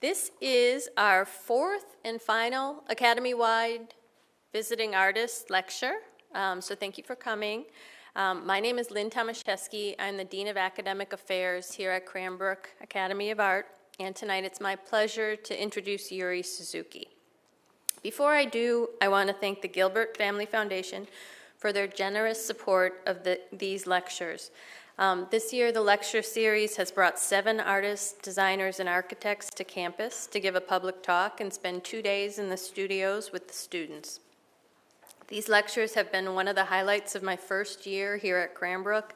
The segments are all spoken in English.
This is our fourth and final Academy-wide Visiting Artist Lecture, so thank you for coming. My name is Lynn Tomaszewski. I'm the Dean of Academic Affairs here at Cranbrook Academy of Art, and tonight it's my pleasure to introduce Yuri Suzuki. Before I do, I want to thank the Gilbert Family Foundation for their generous support of these lectures. This year, the lecture series has brought 7 artists, designers, and architects to campus to give a public talk and spend 2 days in the studios with the students. These lectures have been one of the highlights of my first year here at Cranbrook,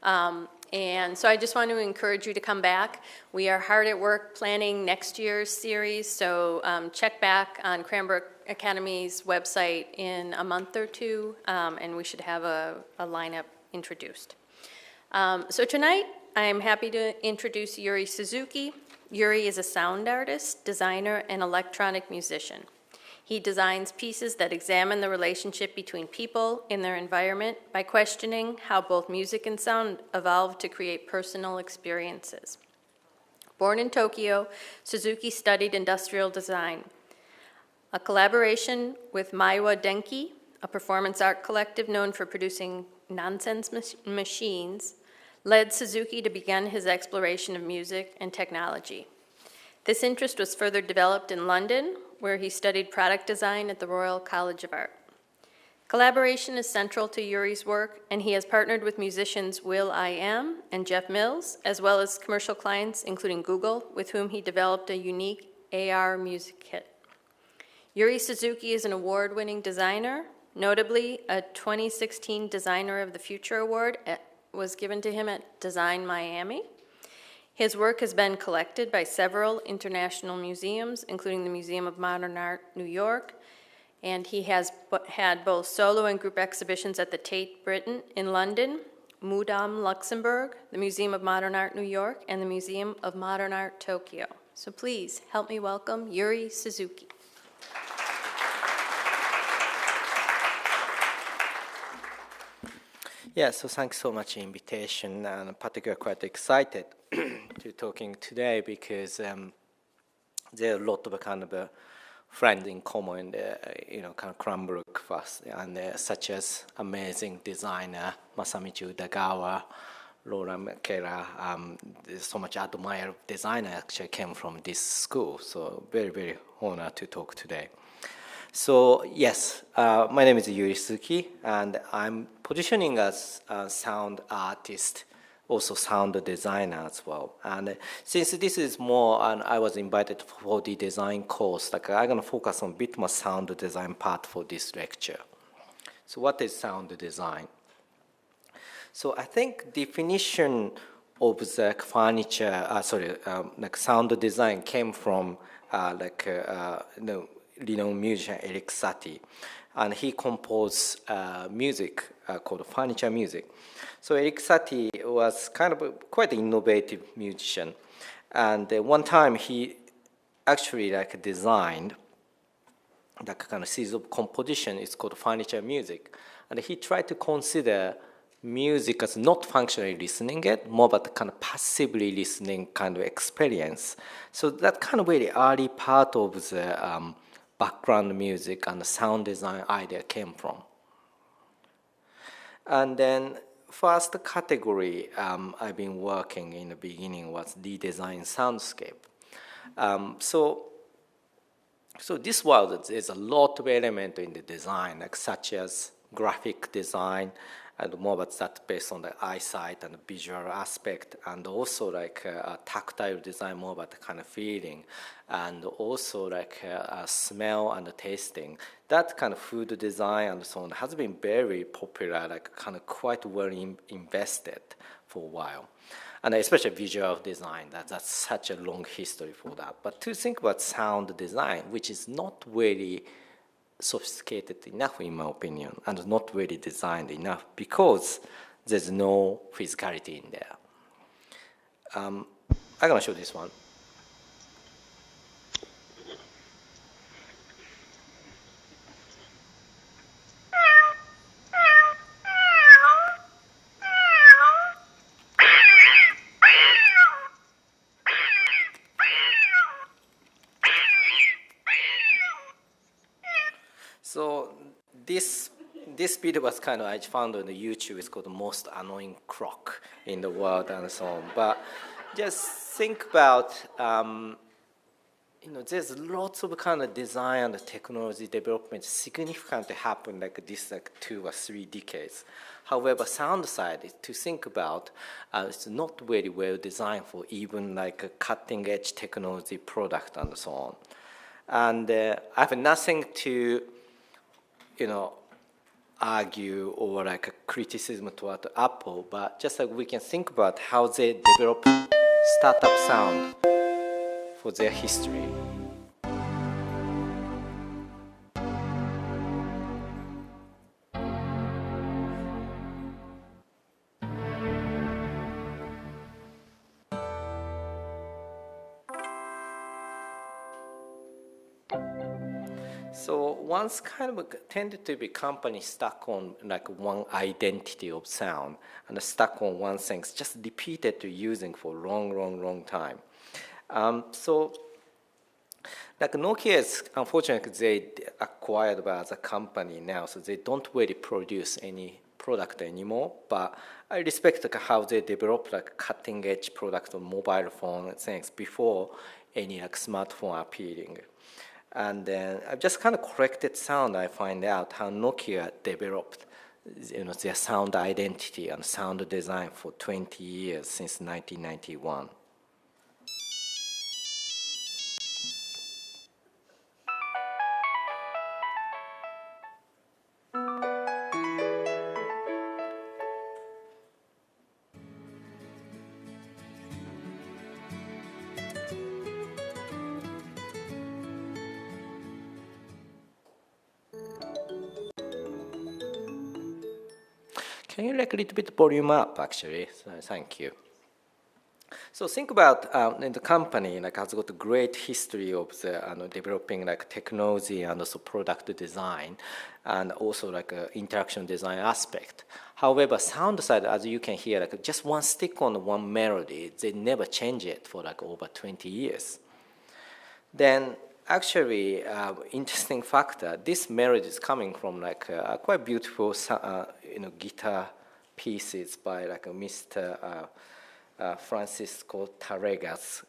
and so I just want to encourage you to come back. We are hard at work planning next year's series, so check back on Cranbrook Academy's website in a month or two, and we should have a lineup introduced. So tonight, I'm happy to introduce Yuri Suzuki. Yuri is a sound artist, designer, and electronic musician. He designs pieces that examine the relationship between people in their environment by questioning how both music and sound evolved to create personal experiences. Born in Tokyo, Suzuki studied industrial design. A collaboration with Maiwa Denki, a performance art collective known for producing nonsense machines, led Suzuki to begin his exploration of music and technology. This interest was further developed in London, where he studied product design at the Royal College of Art. Collaboration is central to Yuri's work, and he has partnered with musicians Will I Am and Jeff Mills, as well as commercial clients, including Google, with whom he developed a unique AR music kit. Yuri Suzuki is an award-winning designer. Notably, a 2016 Designer of the Future Award was given to him at Design Miami. His work has been collected by several international museums, including the Museum of Modern Art, New York, and he has had both solo and group exhibitions at the Tate Britain in London, Mudam, Luxembourg, the Museum of Modern Art, New York, and the Museum of Modern Art, Tokyo. So please help me welcome Yuri Suzuki. Yeah, so thanks so much for the invitation, and I'm particularly quite excited to talking today because there are a lot of kind of friends in common, kind of Cranbrook first, and such as amazing designer Masamichi Udagawa, Laura Makera. There's so much admired designer actually came from this school, so very, very honored to talk today. So yes, my name is Yuri Suzuki, and I'm positioning as a sound artist, also sound designer as well. And since this is more, and I was invited for the design course, I'm going to focus on a bit more sound design part for this lecture. So what is sound design? So I think definition of the furniture, sound design came from renowned musician Eric Satie, and he composed music called furniture music. So Eric Satie was kind of quite an innovative musician, and one time he actually designed kind of series of composition. It's called furniture music, and he tried to consider music as not functionally listening it, more but kind of passively listening kind of experience. So that kind of very early part of the background music and the sound design idea came from. And then first category I've been working in the beginning was redesign soundscape. So this world, there's a lot of elements in the design, such as graphic design, and more about that based on the eyesight and the visual aspect, and also a tactile design, more about the kind of feeling, and also a smell and the tasting. That kind of food design and so on has been very popular, kind of quite well invested for a while. And especially visual design, that's such a long history for that. But to think about sound design, which is not very sophisticated enough in my opinion, and not really designed enough because there's no physicality in there. I'm going to show this one. So this video was kind of, I found on the YouTube, it's called the most annoying clock in the world and so on. But just think about, there's lots of kind of design and technology development significantly happened like this, like 2 or 3 decades. However, sound side is to think about, it's not very well designed for even like a cutting edge technology product and so on. And I have nothing to, argue or like a criticism toward Apple, but just like we can think about how they develop startup sound for their history. So once kind of tended to be company stuck on like one identity of sound and stuck on one thing, just repeated to using for long time. So like Nokia is, unfortunately, they acquired by as a company now, so they don't really produce any product anymore. But I respect like, how they develop like cutting edge product on mobile phone things before any like smartphone appearing. And then I've just kind of corrected sound. I find out how Nokia developed, their sound identity and sound design for 20 years since 1991. Can you like a little bit volume up, actually? So, thank you. So think about the company like has got a great history of the developing like technology and also product design, and also like interaction design aspect. However, sound side, as you can hear, like just one stick on one melody, they never change it for like over 20 years. Then actually, interesting factor, this melody is coming from like quite beautiful guitar pieces by like Mr. Francisco Tarrega's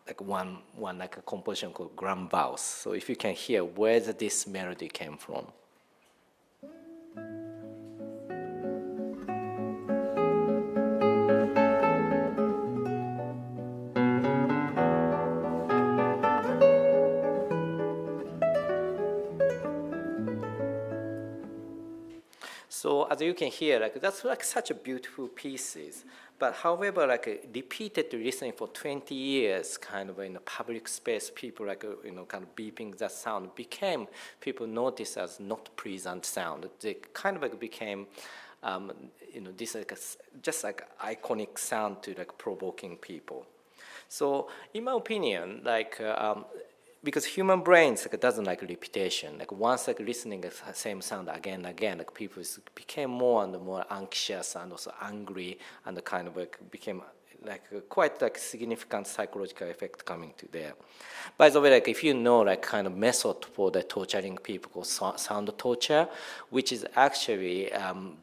like one like a composition called Grand Baus. So if you can hear where this melody came from. So as you can hear, like that's like such a beautiful pieces. But however, like repeated listening for 20 years, kind of in a public space, people like kind of beeping that sound became people notice as not pleasant sound. They kind of like became, this like just like iconic sound to like provoking people. So in my opinion, like. Because human brains like doesn't like repetition. Like once like listening the same sound again and again, like people became more and more anxious and also angry, and kind of like became like quite like significant psychological effect coming to there. By the way, like if you know like kind of method for the torturing people called sound torture, which is actually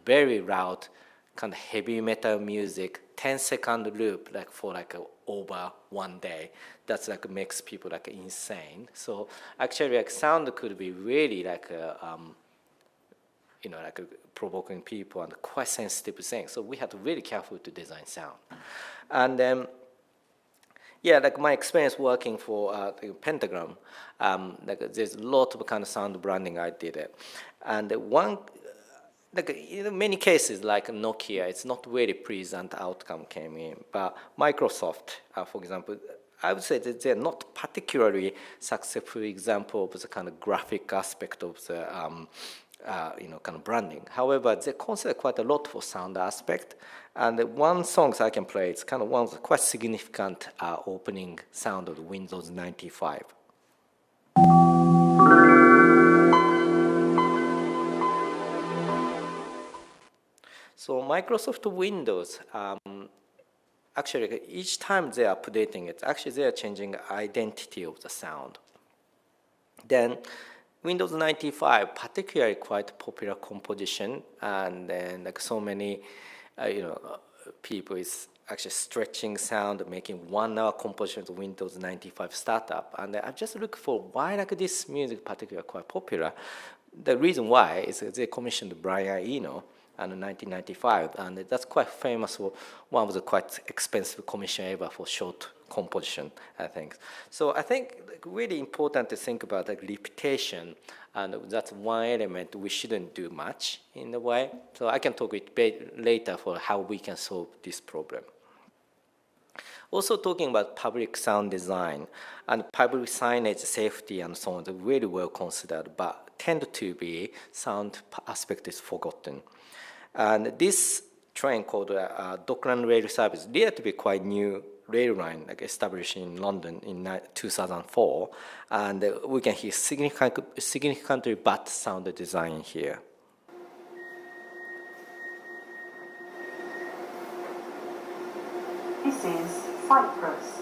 very loud kind of heavy metal music, 10-second loop like for like over one day. That's like makes people like insane. So actually like sound could be really like like provoking people and quite sensitive thing. So we have to be really careful to design sound. And yeah, like my experience working for Pentagram, like there's a lot of kind of sound branding I did it. And one, like in many cases, like Nokia, it's not very pleasant outcome came in. But Microsoft, for example, I would say that they're not particularly successful example of the kind of graphic aspect of the kind of branding. However, they consider quite a lot for sound aspect. And one song I can play, it's kind of one of the quite significant opening sound of Windows 95. So Microsoft Windows, actually each time they are updating it, actually they are changing identity of the sound. Then Windows 95, particularly quite popular composition, and then like so many, people is actually stretching sound, making 1 hour composition of Windows 95 startup. And I just look for why like this music particularly quite popular. The reason why is they commissioned Brian Eno in 1995, and that's quite famous for one of the quite expensive commission ever for short composition, I think. So I think like, really important to think about like repetition, and that's one element we shouldn't do much in a way. So I can talk it later for how we can solve this problem. Also talking about public sound design and public signage safety and so on, they're really well considered, but tend to be sound aspect is forgotten. And this train called Dockland Rail Service, relatively quite new rail line like established in London in 2004, and we can hear significantly bad sound design here. This is Cyprus.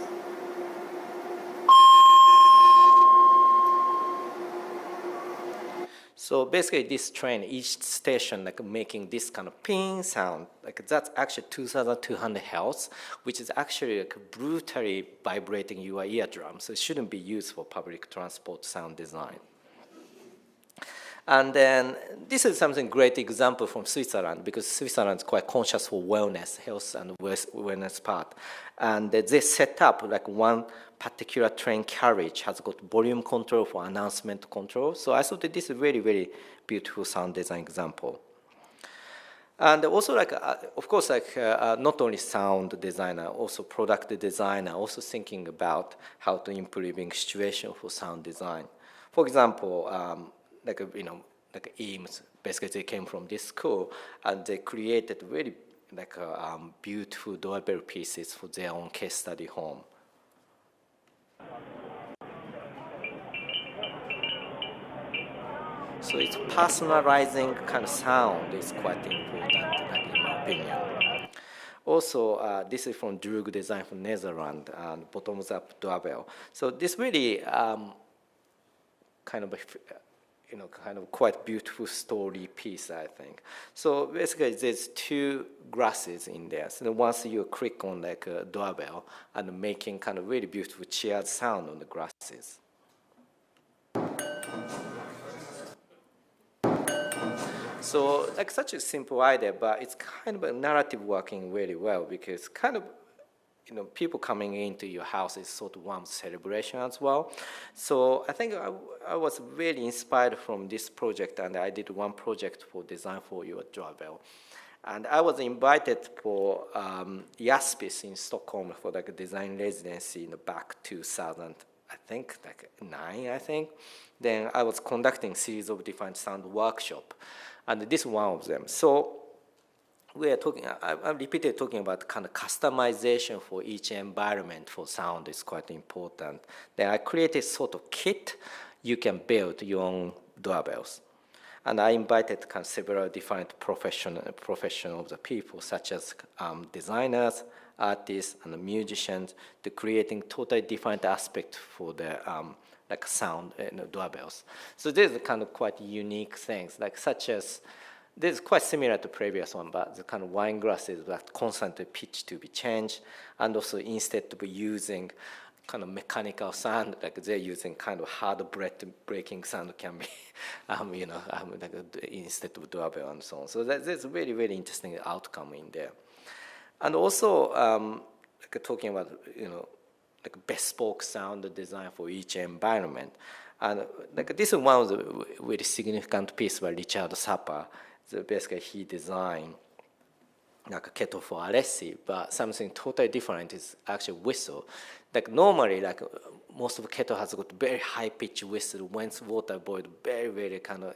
So basically this train, each station like making this kind of ping sound, like that's actually 2,200 hertz, which is actually like brutally vibrating your eardrum. So it shouldn't be used for public transport sound design. And then this is something great example from Switzerland, because Switzerland is quite conscious for wellness, health and wellness part. And they set up like one particular train carriage has got volume control for announcement control. So I thought that this is a very, very beautiful sound design example. And also like, of course, like not only sound designer, also product designer, also thinking about how to improving situation for sound design. For example, like Eames, basically they came from this school, and they created really like beautiful doorbell pieces for their own case study home. So it's personalizing kind of sound is quite important, like in my opinion. Also, this is from Drug Design from Netherlands, and bottoms-up doorbell. So this really kind of quite beautiful story piece, I think. So basically, there's two glasses in there. So once you click on like a doorbell and making kind of really beautiful cheered sound on the glasses. So like such a simple idea, but it's kind of a narrative working really well, because kind of people coming into your house is sort of one celebration as well. So I think I was really inspired from this project, and I did one project for design for your doorbell. And I was invited for Jaspis in Stockholm for like a design residency in the back 2000, I think, like 9, I think. Then I was conducting series of different sound workshop, and this is one of them. So we are talking, I repeated talking about kind of customization for each environment for sound is quite important. Then I created sort of kit you can build your own doorbells. And I invited kind of several different professional people, such as designers, artists, and musicians, to creating totally different aspects for the like sound doorbells. So these are kind of quite unique things, like such as, this is quite similar to previous one, but the kind of wine glasses that constantly pitch to be changed, and also instead of using kind of mechanical sound, like they're using kind of hard breaking sound can be, instead of doorbell and so on. So there's a very, very interesting outcome in there. And also, like talking about, like bespoke sound design for each environment. And like this is one of the very significant piece by Richard Sapper. So basically, he designed like a kettle for Alessi, but something totally different is actually whistle. Like normally, like most of the kettle has got very high pitched whistle when water boiled, very, very kind of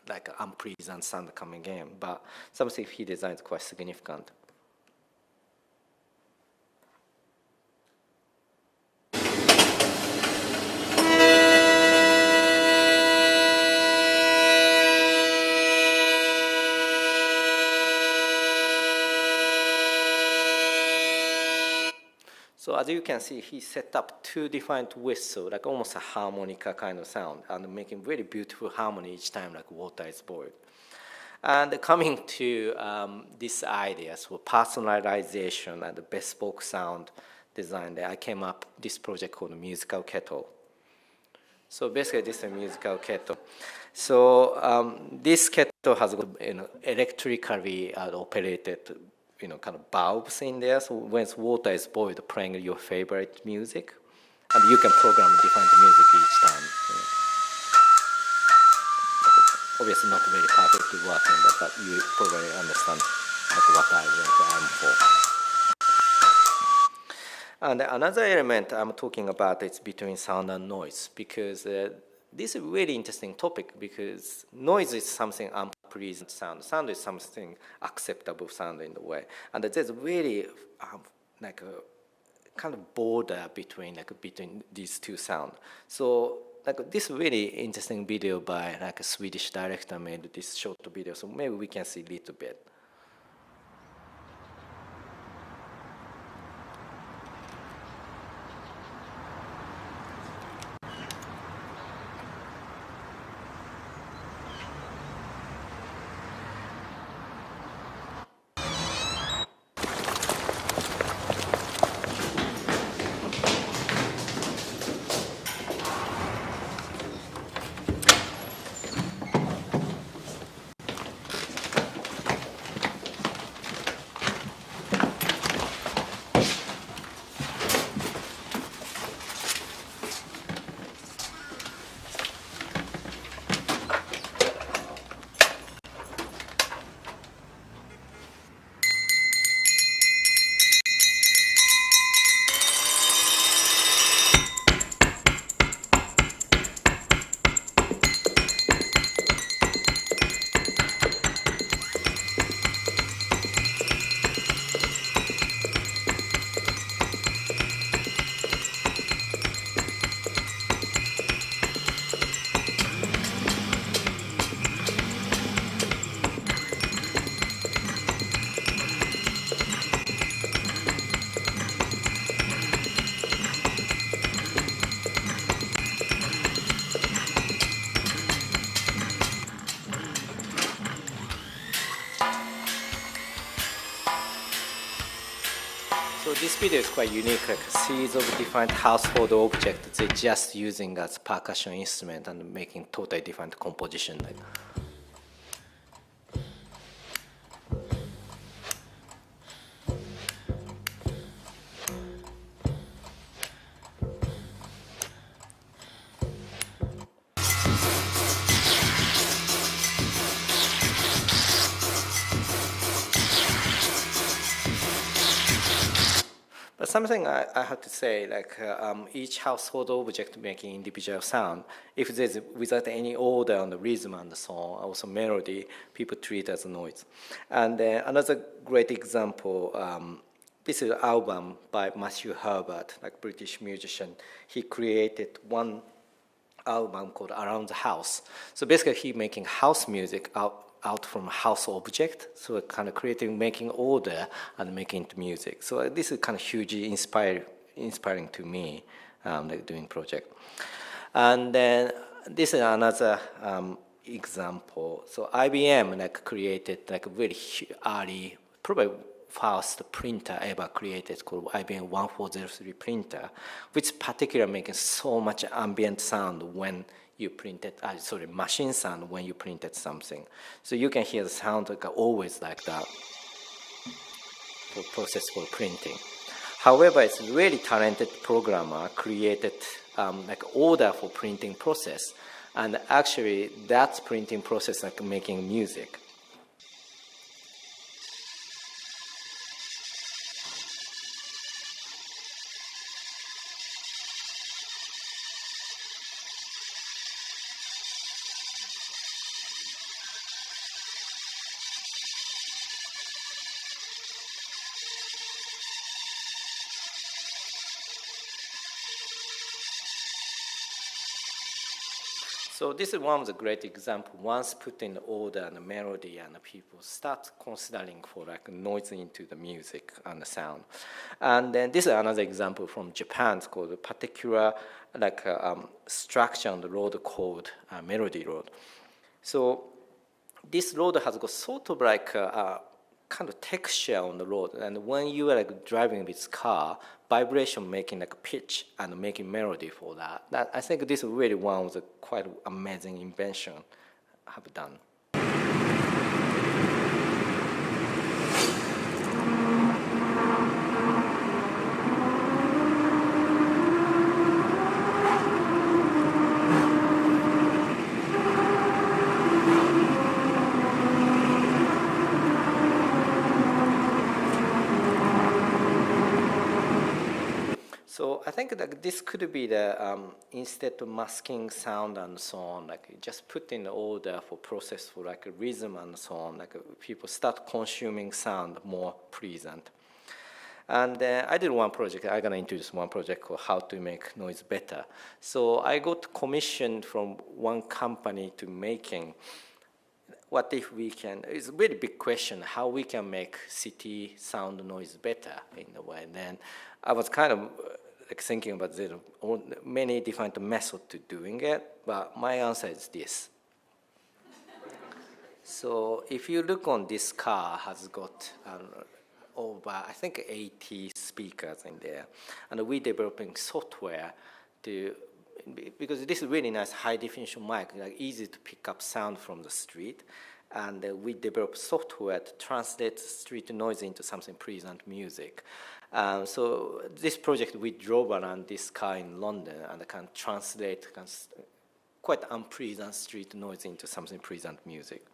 like unpleasant sound coming in. But something he designed is quite significant. So as you can see, he set up two different whistles, like almost a harmonica kind of sound, and making very beautiful harmony each time, like water is boiled. And coming to this idea, so personalization and the bespoke sound design, I came up this project called Musical Kettle. So basically, this is a musical kettle. So this kettle has electrically operated, kind of bulbs in there. So when water is boiled, playing your favorite music, and you can program different music each time. Obviously, not very perfectly working, but you probably understand what I'm for. And another element I'm talking about is between sound and noise, because this is a really interesting topic, because noise is something unpleasant sound. Sound is something acceptable sound in the way. And there's really like a kind of border between these two sounds. So this really interesting video by a Swedish director made this short video. So maybe we can see a little bit. So this video is quite unique, like a series of different household objects they're just using as percussion instrument and making totally different composition. But something I have to say, each household object making individual sound, if there's without any order on the rhythm and the song, also melody, people treat as noise. And another great example, this is an album by Matthew Herbert, like British musician. He created one album called Around the House. So basically, he making house music out from house object, so kind of creating, making order and making into music. So this is kind of hugely inspiring to me, doing project. And then this is another example. So IBM created a very early, probably first printer ever created called IBM 1403 printer, which particularly making so much ambient sound when you printed, machine sound when you printed something. So you can hear the sound always like that for process for printing. However, it's a really talented programmer created order for printing process, and actually that's printing process making music. So this is one of the great example. Once put in order and the melody, and the people start considering for like noise into the music and the sound. And then this is another example from Japan. It's called a particular like structure on the road called melody road. So this road has got sort of like a kind of texture on the road, and when you are like driving this car, vibration making like a pitch and making melody for that. I think this is really one of the quite amazing invention have done. So I think that this could be the instead of masking sound and so on, like just put in order for process for like a rhythm and so on, like people start consuming sound more present. And I did one project. I'm gonna introduce one project called How to Make Noise Better. So I got commissioned from one company to making. What if we can? It's a really big question. How we can make city sound noise better in a way. And then I was kind of like thinking about there are many different methods to doing it, but my answer is this. So if you look on this car, has got over I think 80 speakers in there, and we're developing software to because this is really nice high definition mic, like easy to pick up sound from the street, and we develop software to translate street noise into something pleasant music. So this project, we drove around this car in London and can translate quite unpleasant street noise into something pleasant music.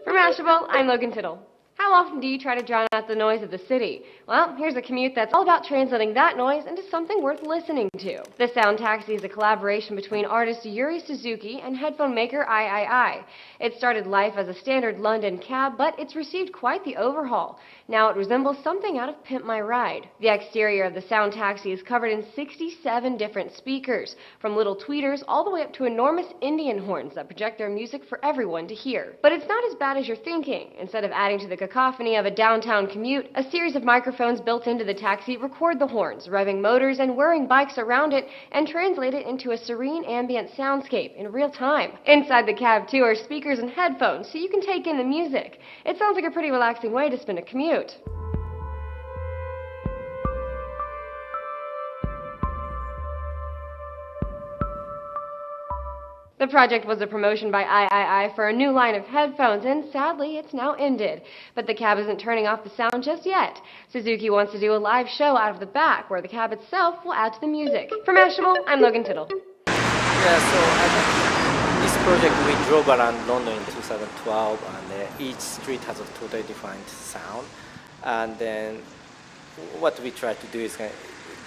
For Mashable, I'm Logan Tittle. How often do you try to drown out the noise of the city? Well, here's a commute that's all about translating that noise into something worth listening to. The Sound Taxi is a collaboration between artist Yuri Suzuki and headphone maker III. It started life as a standard London cab, but it's received quite the overhaul. Now it resembles something out of Pimp My Ride. The exterior of the Sound Taxi is covered in 67 different speakers, from little tweeters all the way up to enormous Indian horns that project their music for everyone to hear. But it's not as bad as you're thinking. Instead of adding to the cacophony of a downtown commute, a series of microphones built into the taxi record the horns, revving motors and whirring bikes around it, and translate it into a serene ambient soundscape in real time. Inside the cab, too, are speakers and headphones, so you can take in the music. It sounds like a pretty relaxing way to spend a commute. The project was a promotion by III for a new line of headphones, and sadly, it's now ended. But the cab isn't turning off the sound just yet. Suzuki wants to do a live show out of the back, where the cab itself will add to the music. For Mashable, I'm Logan Tittle. Yeah, so I think this project we drove around London in 2012, and each street has a totally different sound. And then what we try to do is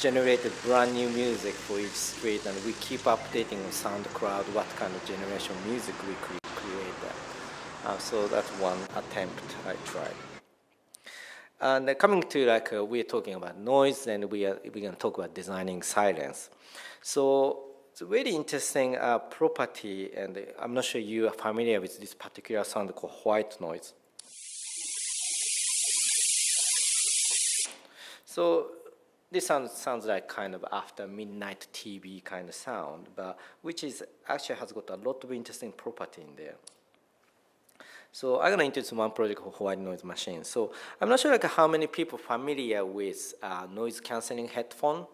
generate a brand new music for each street, and we keep updating on SoundCloud what kind of generation music we create there. So that's one attempt I tried. And coming to we're talking about noise, and we're going to talk about designing silence. So it's a really interesting property, and I'm not sure you are familiar with this particular sound called white noise. So this sounds like kind of after midnight TV kind of sound, but which is actually has got a lot of interesting property in there. So I'm gonna introduce one project called white noise machine. So I'm not sure how many people familiar with noise cancelling headphone,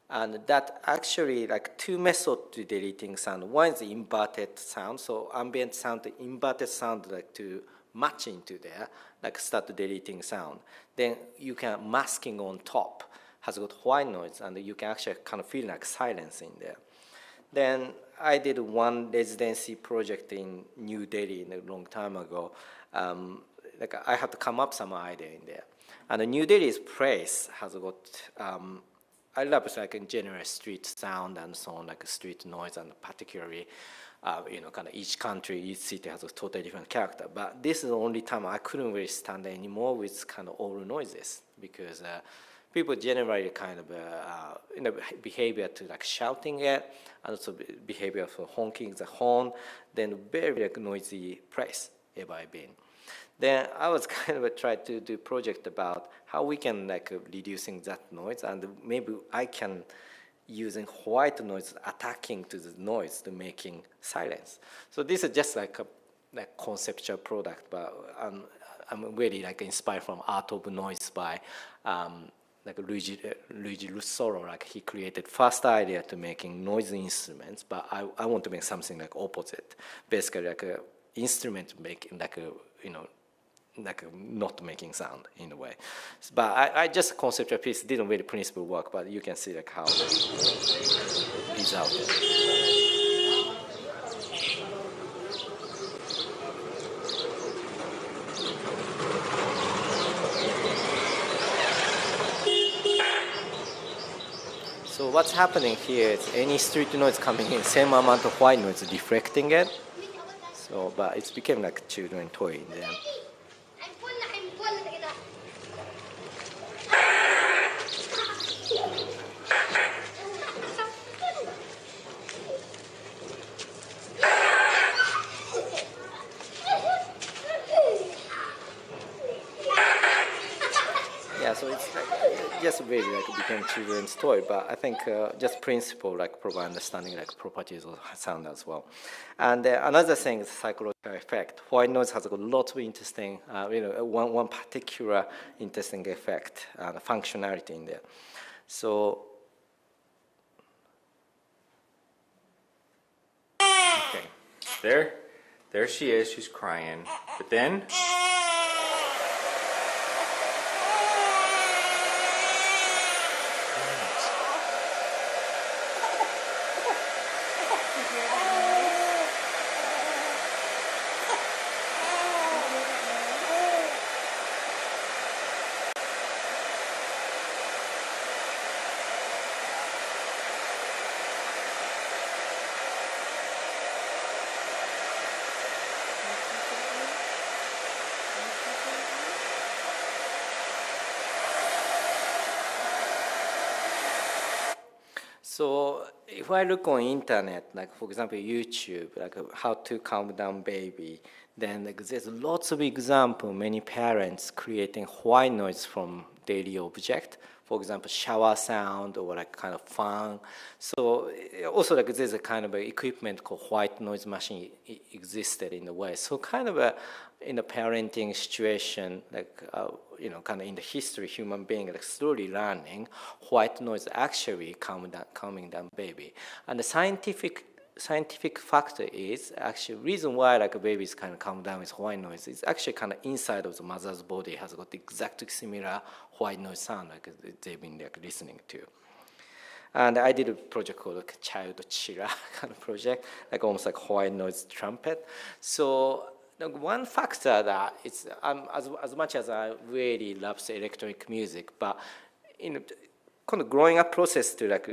and that actually two methods to deleting sound. One is the inverted sound, so ambient sound, the inverted sound to match into there, start deleting sound. Then you can masking on top. Has got white noise, and you can actually kind of feel like silence in there. Then I did one residency project in New Delhi a long time ago. I had to come up some idea in there. And the New Delhi's place has got, I love in general street sound and so on, street noise, and particularly, kind of each country, each city has a totally different character. But this is the only time I couldn't really stand anymore with kind of all noises, because people generally kind of behavior to like shouting it, and also behavior for honking the horn, then very like noisy place ever I've been. Then I was kind of trying to do project about how we can like reducing that noise, and maybe I can using white noise attacking to the noise to making silence. So this is just like a conceptual product, but I'm really like inspired from Art of Noise by like Luigi Russolo. Like he created first idea to making noise instruments, but I want to make something like opposite, basically like a instrument making like a like not making sound in a way. But I just conceptual piece didn't really principle work, but you can see like how it's out there. So what's happening here is any street noise coming in, same amount of white noise reflecting it. So, but it's became like a children toy in there. Yeah, so it's like just really like became children's toy, but I think just principle like provide understanding like properties of sound as well. And another thing is psychological effect. White noise has got lots of interesting, one particular interesting effect and functionality in there. So, okay, there she is. She's crying, but then. So if I look on internet, like for example YouTube, like how to calm down baby, then like there's lots of example, many parents creating white noise from daily object. For example, shower sound or like kind of fan. So also like there's a kind of a equipment called white noise machine existed in a way. So kind of in a parenting situation, like kind of in the history, human being like slowly learning white noise actually calming down baby. And the scientific factor is actually reason why like a baby's kind of calm down with white noise is actually kind of inside of the mother's body has got exactly similar white noise sound like they've been like listening to. And I did a project called like Child Chira kind of project, like almost like white noise trumpet. So one factor that it's as much as I really love electronic music, but kind of growing up process to like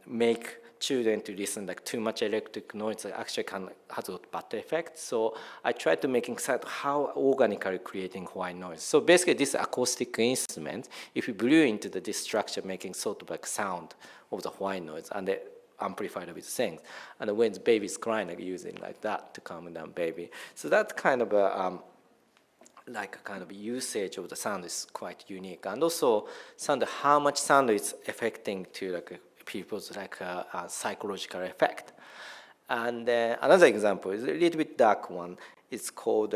make children to listen like too much electric noise actually has a bad effect. So I tried to make insight how organically creating white noise. So basically this acoustic instrument, if you blew into this structure making sort of like sound of the white noise and they amplified with things. And when the baby's crying, like using like that to calm down baby. So that kind of like a kind of usage of the sound is quite unique. And also sound, how much sound is affecting to like people's like psychological effect. And another example is a little bit dark one. It's called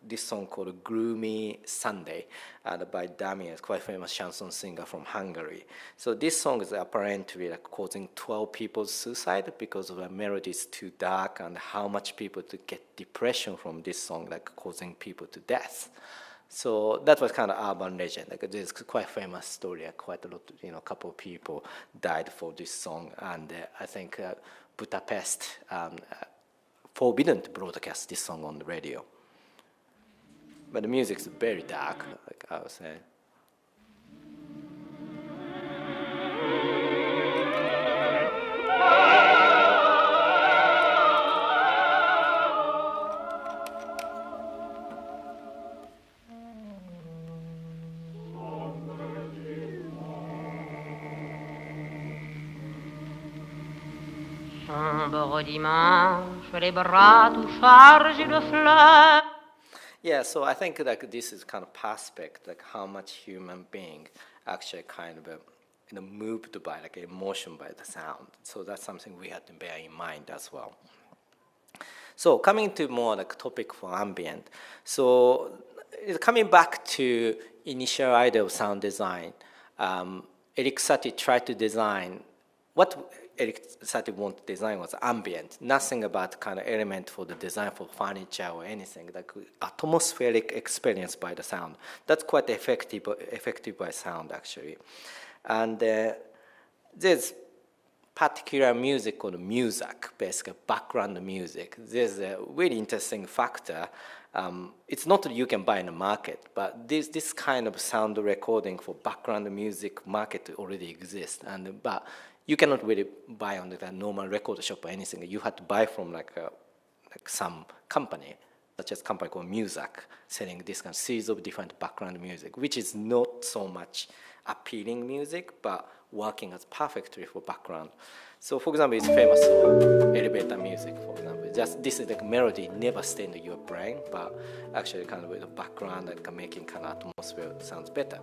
this song called Gloomy Sunday by Damien, it's quite famous chanson singer from Hungary. So this song is apparently like causing 12 people's suicide because of the melody is too dark and how much people to get depression from this song, like causing people to death. So that was kind of urban legend. Like there's quite famous story. Quite a lot, a couple of people died for this song, and I think Budapest forbidden to broadcast this song on the radio. But the music is very dark, like I was saying. Un beau dimanche, les bras tout chargés de fleurs. Yeah, so I think like this is kind of perspective, like how much human being actually kind of moved by like emotion by the sound. So that's something we have to bear in mind as well. So coming to more like topic for ambient. So coming back to initial idea of sound design, Eric Satie tried to design what Eric Satie wanted to design was ambient, nothing about kind of element for the design for furniture or anything, like atmospheric experience by the sound. That's quite effective by sound actually. And there's particular music called music, basically background music. There's a really interesting factor. It's not that you can buy in the market, but this kind of sound recording for background music market already exists. But you cannot really buy on the normal record shop or anything. You have to buy from like some company, such as a company called Music, selling this kind of series of different background music, which is not so much appealing music, but working as perfectly for background. So for example, it's famous for elevator music, for example. Just this is like melody never stay in your brain, but actually kind of with the background and making kind of atmosphere sounds better.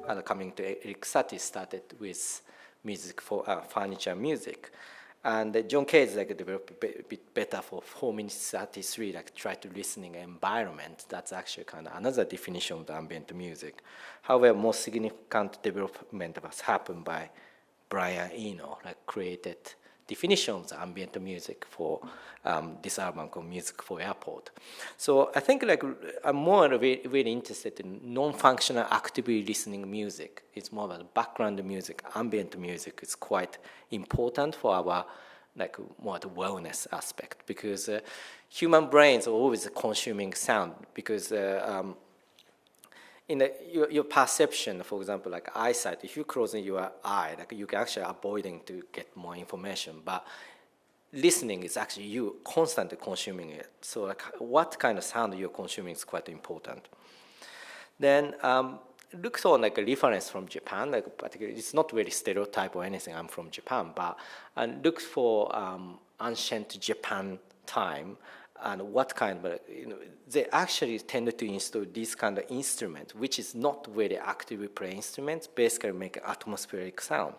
And coming to Eric Satie started with music for furniture music. And John Cage like developed a bit better for 4 minutes 33, like try to listening environment. That's actually kind of another definition of the ambient music. However, more significant development has happened by Brian Eno, like created definitions of ambient music for this album called Music for Airport. So I think like I'm more really interested in non-functional actively listening music. It's more about background music. Ambient music is quite important for our like more the wellness aspect because human brains are always consuming sound because in your perception, for example, like eyesight, if you close your eye, like you can actually avoiding to get more information, but listening is actually you constantly consuming it. So like what kind of sound you're consuming is quite important. Then look for like a reference from Japan, like particularly, it's not really stereotype or anything, I'm from Japan, but look for ancient Japan time and what kind of, they actually tended to install this kind of instrument, which is not really actively play instruments, basically make an atmospheric sound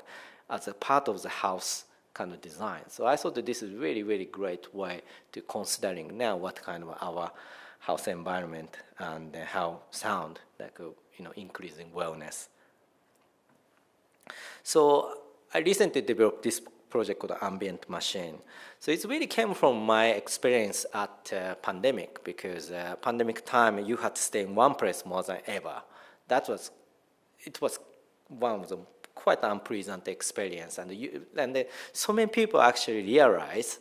as a part of the house kind of design. So I thought that this is really, really great way to considering now what kind of our house environment and how sound like increasing wellness. So I recently developed this project called Ambient Machine. So it really came from my experience at pandemic because pandemic time you had to stay in one place more than ever. It was one of the quite unpleasant experience, and so many people actually realize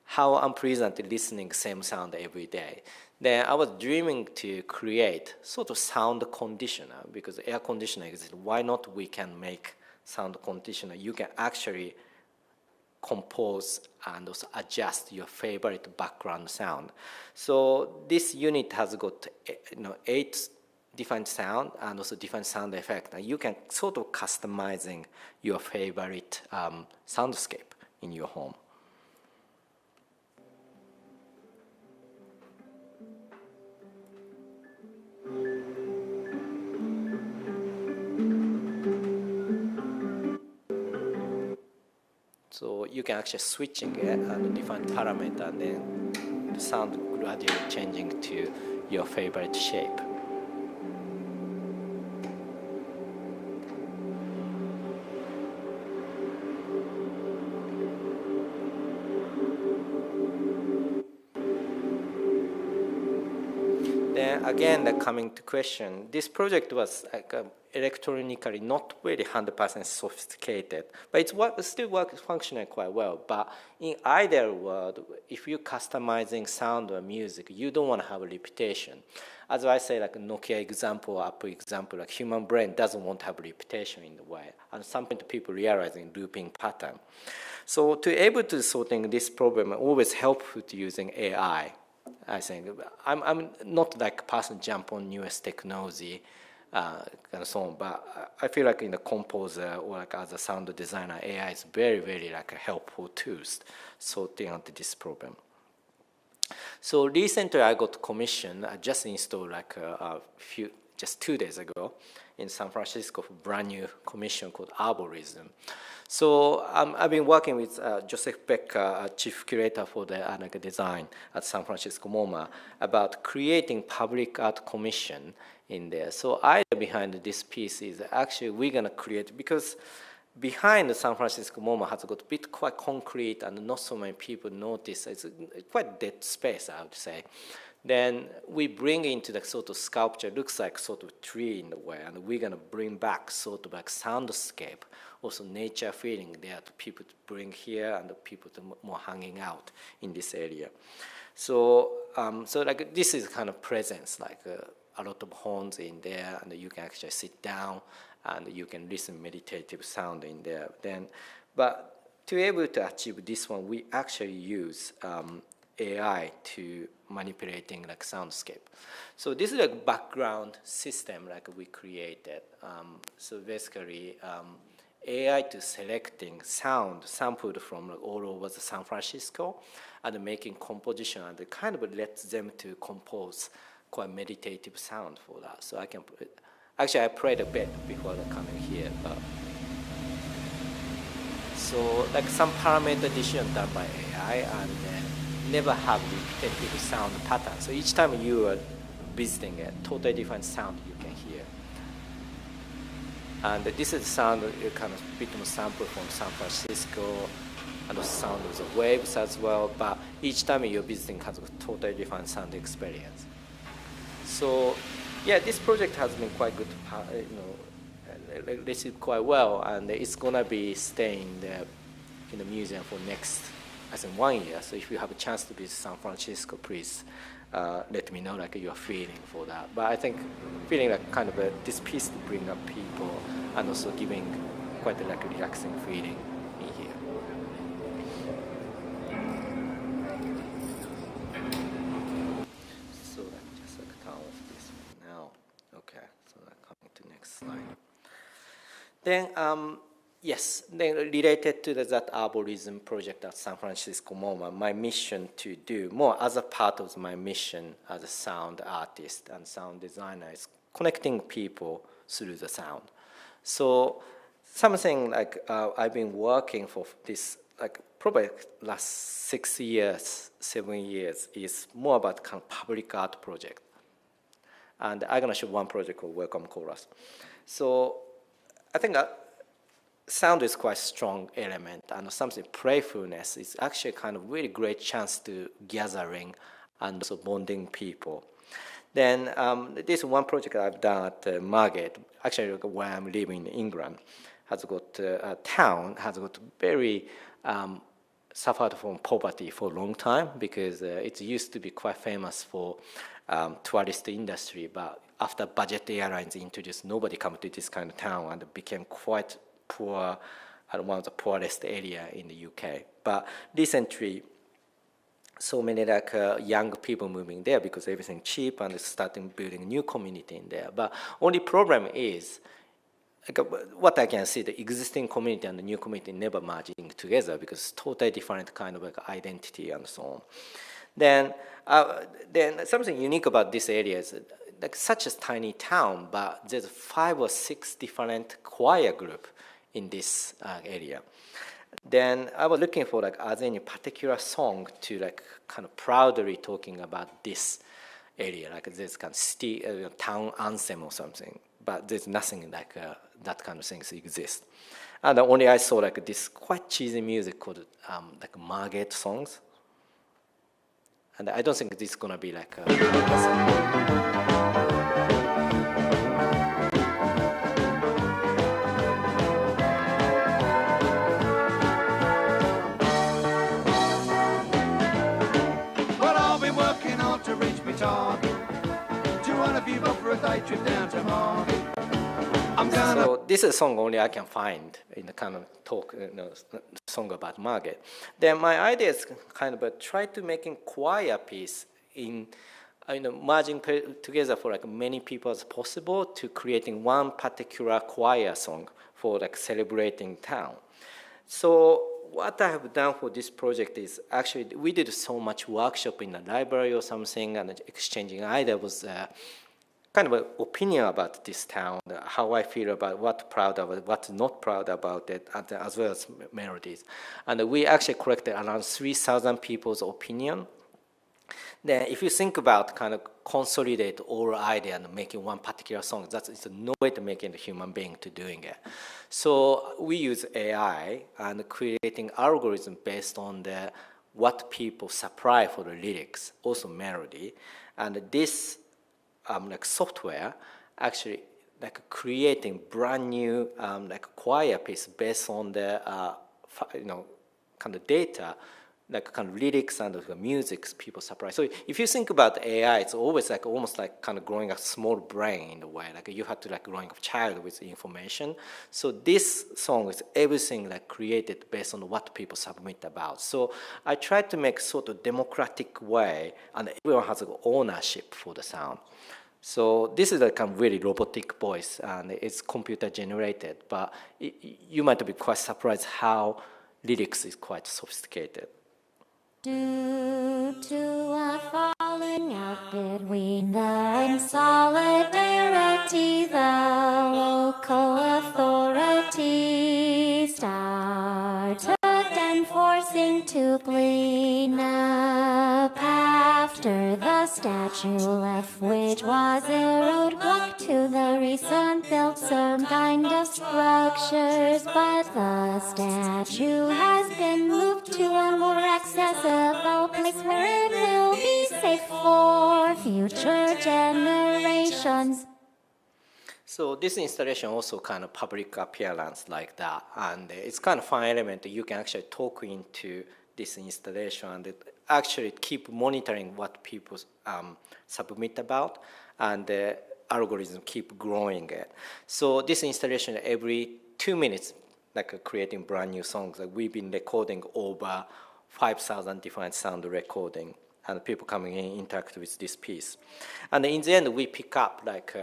how unpleasant listening same sound every day. Then I was dreaming to create sort of sound conditioner because air conditioner exists. Why not we can make sound conditioner? You can actually compose and also adjust your favorite background sound. So this unit has got 8 different sound and also different sound effect. And you can sort of customizing your favorite soundscape in your home. So you can actually switching it and different parameter, and then the sound gradually changing to your favorite shape. Then again, coming to question, this project was like electronically not really 100% sophisticated, but it's still functioning quite well. But in either world, if you're customizing sound or music, you don't want to have a repetition. As I say, like Nokia example, Apple example, like human brain doesn't want to have a repetition in the way. And some people realizing looping pattern. So to able to sorting this problem, always helpful to using AI. I think I'm not like person jump on newest technology and so on. But I feel like in the composer or like as a sound designer, AI is very, very like a helpful tools sorting out this problem. So recently I got commissioned. I just installed like just 2 days ago in San Francisco for a brand new commission called Arborism. So I've been working with Joseph Becker, chief curator for the design at San Francisco MoMA, about creating public art commission in there. So idea behind this piece is actually we're going to create, because behind the San Francisco MoMA has got a bit quite concrete and not so many people notice. It's quite dead space, I would say. Then we bring into the sort of sculpture, looks like sort of a tree in a way, and we're going to bring back sort of like soundscape, also nature feeling there to people to bring here and the people to more hanging out in this area. So, so like this is kind of presence, like a lot of horns in there, and you can actually sit down and you can listen meditative sound in there. Then, but to be able to achieve this one, we actually use AI to manipulating like soundscape. So this is a background system like we created. So basically, AI to selecting sound sampled from like, all over the San Francisco and making composition, and it kind of lets them to compose quite meditative sound for that. So I can actually I played a bit before coming here. So like some parameter decision done by AI and never have repetitive sound pattern. So each time you are visiting a totally different sound you can hear. And this is sound kind of bit of sample from San Francisco, and the sound of the waves as well. But each time you're visiting has a totally different sound experience. So yeah, this project has been quite good, received quite well, and it's gonna be staying there in the museum for next, I think, 1 year. So if you have a chance to visit San Francisco, please let me know like your feeling for that. But I think feeling like kind of this piece to bring up people and also giving quite a like relaxing feeling in here. So just like turn off this one now. Okay, so coming to next slide. Then yes, then related to that arborism project at San Francisco MoMA, my mission to do more as a part of my mission as a sound artist and sound designer is connecting people through the sound. So something like I've been working for this like probably last 6 years, 7 years is more about kind of public art project. And I'm gonna show one project called Welcome Chorus. So I think sound is quite strong element, and something playfulness is actually kind of really great chance to gathering and also bonding people. Then this one project I've done at Margate, actually where I'm living in England, has got a town has got very suffered from poverty for a long time because it used to be quite famous for tourist industry, but after budget airlines introduced, nobody come to this kind of town and it became quite poor, and one of the poorest area in the UK. But recently, so many like young people moving there because everything cheap and starting building new community in there. But only problem is, like, what I can see, the existing community and the new community never merging together because it's totally different kind of like identity and so on. Then something unique about this area is like such a tiny town, but there's 5 or 6 different choir group in this area. Then I was looking for like are there any particular song to like kind of proudly talking about this area, like this kind of town anthem or something. But there's nothing like that kind of things exist. And only I saw like this quite cheesy music called like Margate songs. And I don't think this is gonna be like So this is a song only I can find in the kind of talk, song about Margate. Then my idea is kind of try to making choir piece in merging together for like many people as possible to creating one particular choir song for like celebrating town. So what I have done for this project is actually we did so much workshop in the library or something and exchanging ideas kind of an opinion about this town, how I feel about what proud of it, what's not proud about it, as well as melodies. And we actually collected around 3,000 people's opinion. Then if you think about kind of consolidate all idea and making one particular song, it's no way to making a human being to doing it. So we use AI and creating algorithm based on what people supply for the lyrics, also melody. And this like software actually like creating brand new like choir piece based on the kind of data, like kind of lyrics and the music people supply. So if you think about AI, it's always like almost like kind of growing a small brain in a way. Like you have to like growing a child with information. So this song is everything like created based on what people submit about. So I tried to make sort of democratic way, and everyone has ownership for the sound. So this is like a really robotic voice, and it's computer generated. But you might be quite surprised how lyrics is quite sophisticated. Due to a falling out between the solidarity, the local authorities started enforcing to clean up after the statue left, which was a roadblock to the recent built some kind of structures. But the statue has been moved to a more accessible place where it will be safe for future generations. So this installation also kind of public appearance like that, and it's kind of fun element that you can actually talk into this installation and actually keep monitoring what people submit about, and the algorithm keep growing it. So this installation every 2 minutes, like creating brand new songs. Like we've been recording over 5,000 different sound recording, and people coming in interact with this piece. And in the end, we pick up like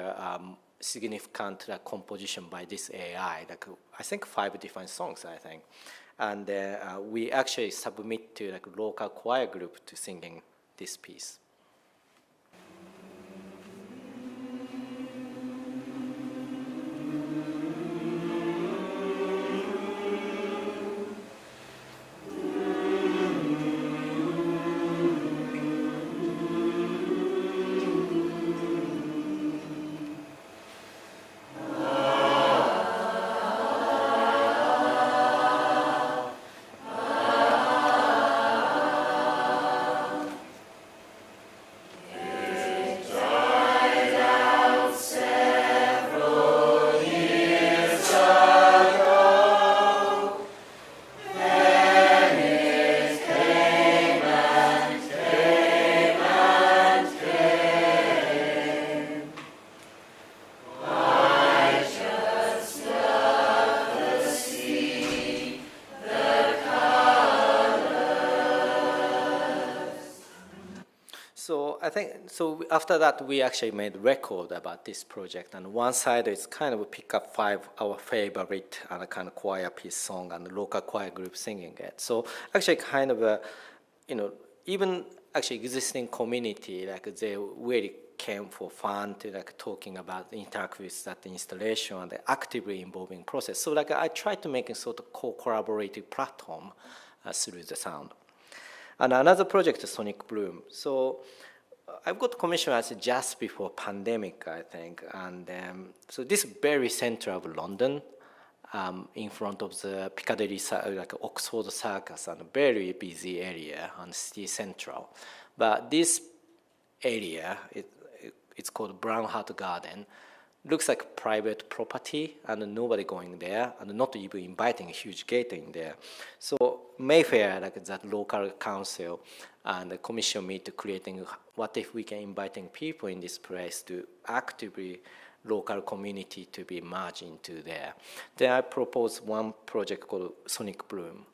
significant composition by this AI, like I think 5 different songs, I think. And we actually submit to like local choir group to singing this piece. So I think, so after that, we actually made a record about this project. And one side is kind of pick up 5 our favorite and kind of choir piece song and the local choir group singing it. So actually kind of a, even actually existing community, like they really came for fun to like talking about interact with that installation and the actively involving process. So like I tried to make a sort of co-collaborative platform through the sound. And another project is Sonic Bloom. So I've got commissioned as just before pandemic, I think. And so this is very central of London, in front of the Piccadilly, like Oxford Circus, and a very busy area and city central. But this area, it's called Brown Heart Garden. Looks like private property and nobody going there and not even inviting a huge gate in there. So Mayfair, like that local council and the commission me to creating what if we can inviting people in this place to actively local community to be merged into there. Then I proposed one project called Sonic Bloom.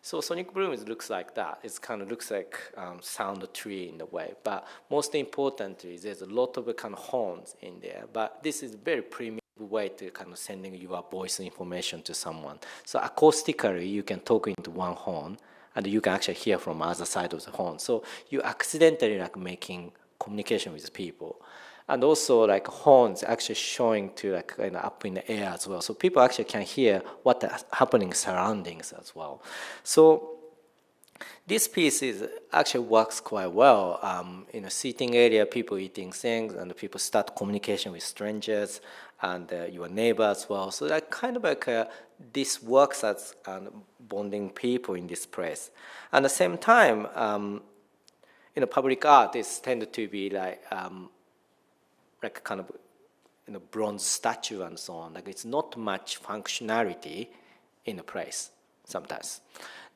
So sonic boom looks like that. It kind of looks like sound tree in a way. But most importantly, there's a lot of kind of horns in there. But this is very primitive way to kind of sending your voice information to someone. So acoustically, you can talk into one horn, and you can actually hear from the other side of the horn. So you accidentally like making communication with people. And also like horns actually showing to like kind of up in the air as well. So people actually can hear what is happening surroundings as well. So this piece actually works quite well. In a seating area, people eating things, and people start communication with strangers and your neighbor as well. So that kind of like this works as bonding people in this place. At the same time, public art is tended to be like kind of bronze statue and so on. Like it's not much functionality in a place sometimes.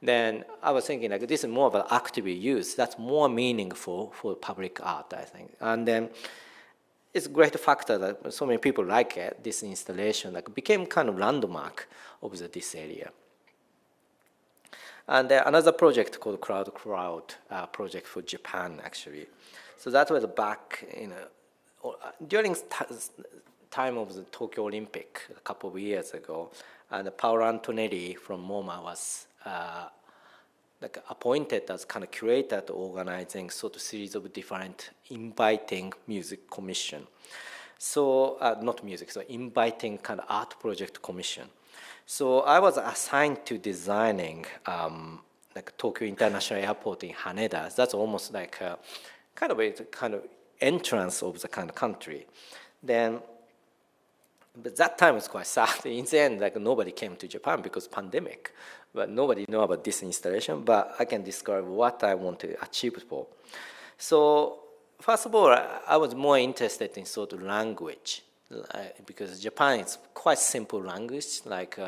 Then I was thinking like this is more of an active use. That's more meaningful for public art, I think. And then it's a great factor that so many people like it. This installation like became kind of landmark of this area. And another project called Crowd project for Japan actually. So that was back during time of the Tokyo Olympic a couple of years ago, and Paolo Antonelli from MoMA was like appointed as kind of curator to organizing sort of series of different inviting music commission. So not music, so inviting kind of art project commission. So I was assigned to designing like Tokyo International Airport in Haneda. That's almost like a kind of entrance of the kind of country. Then, but that time was quite sad. In the end, like nobody came to Japan because pandemic, but nobody know about this installation. But I can describe what I want to achieve for. So first of all, I was more interested in sort of language because Japan is quite simple language, like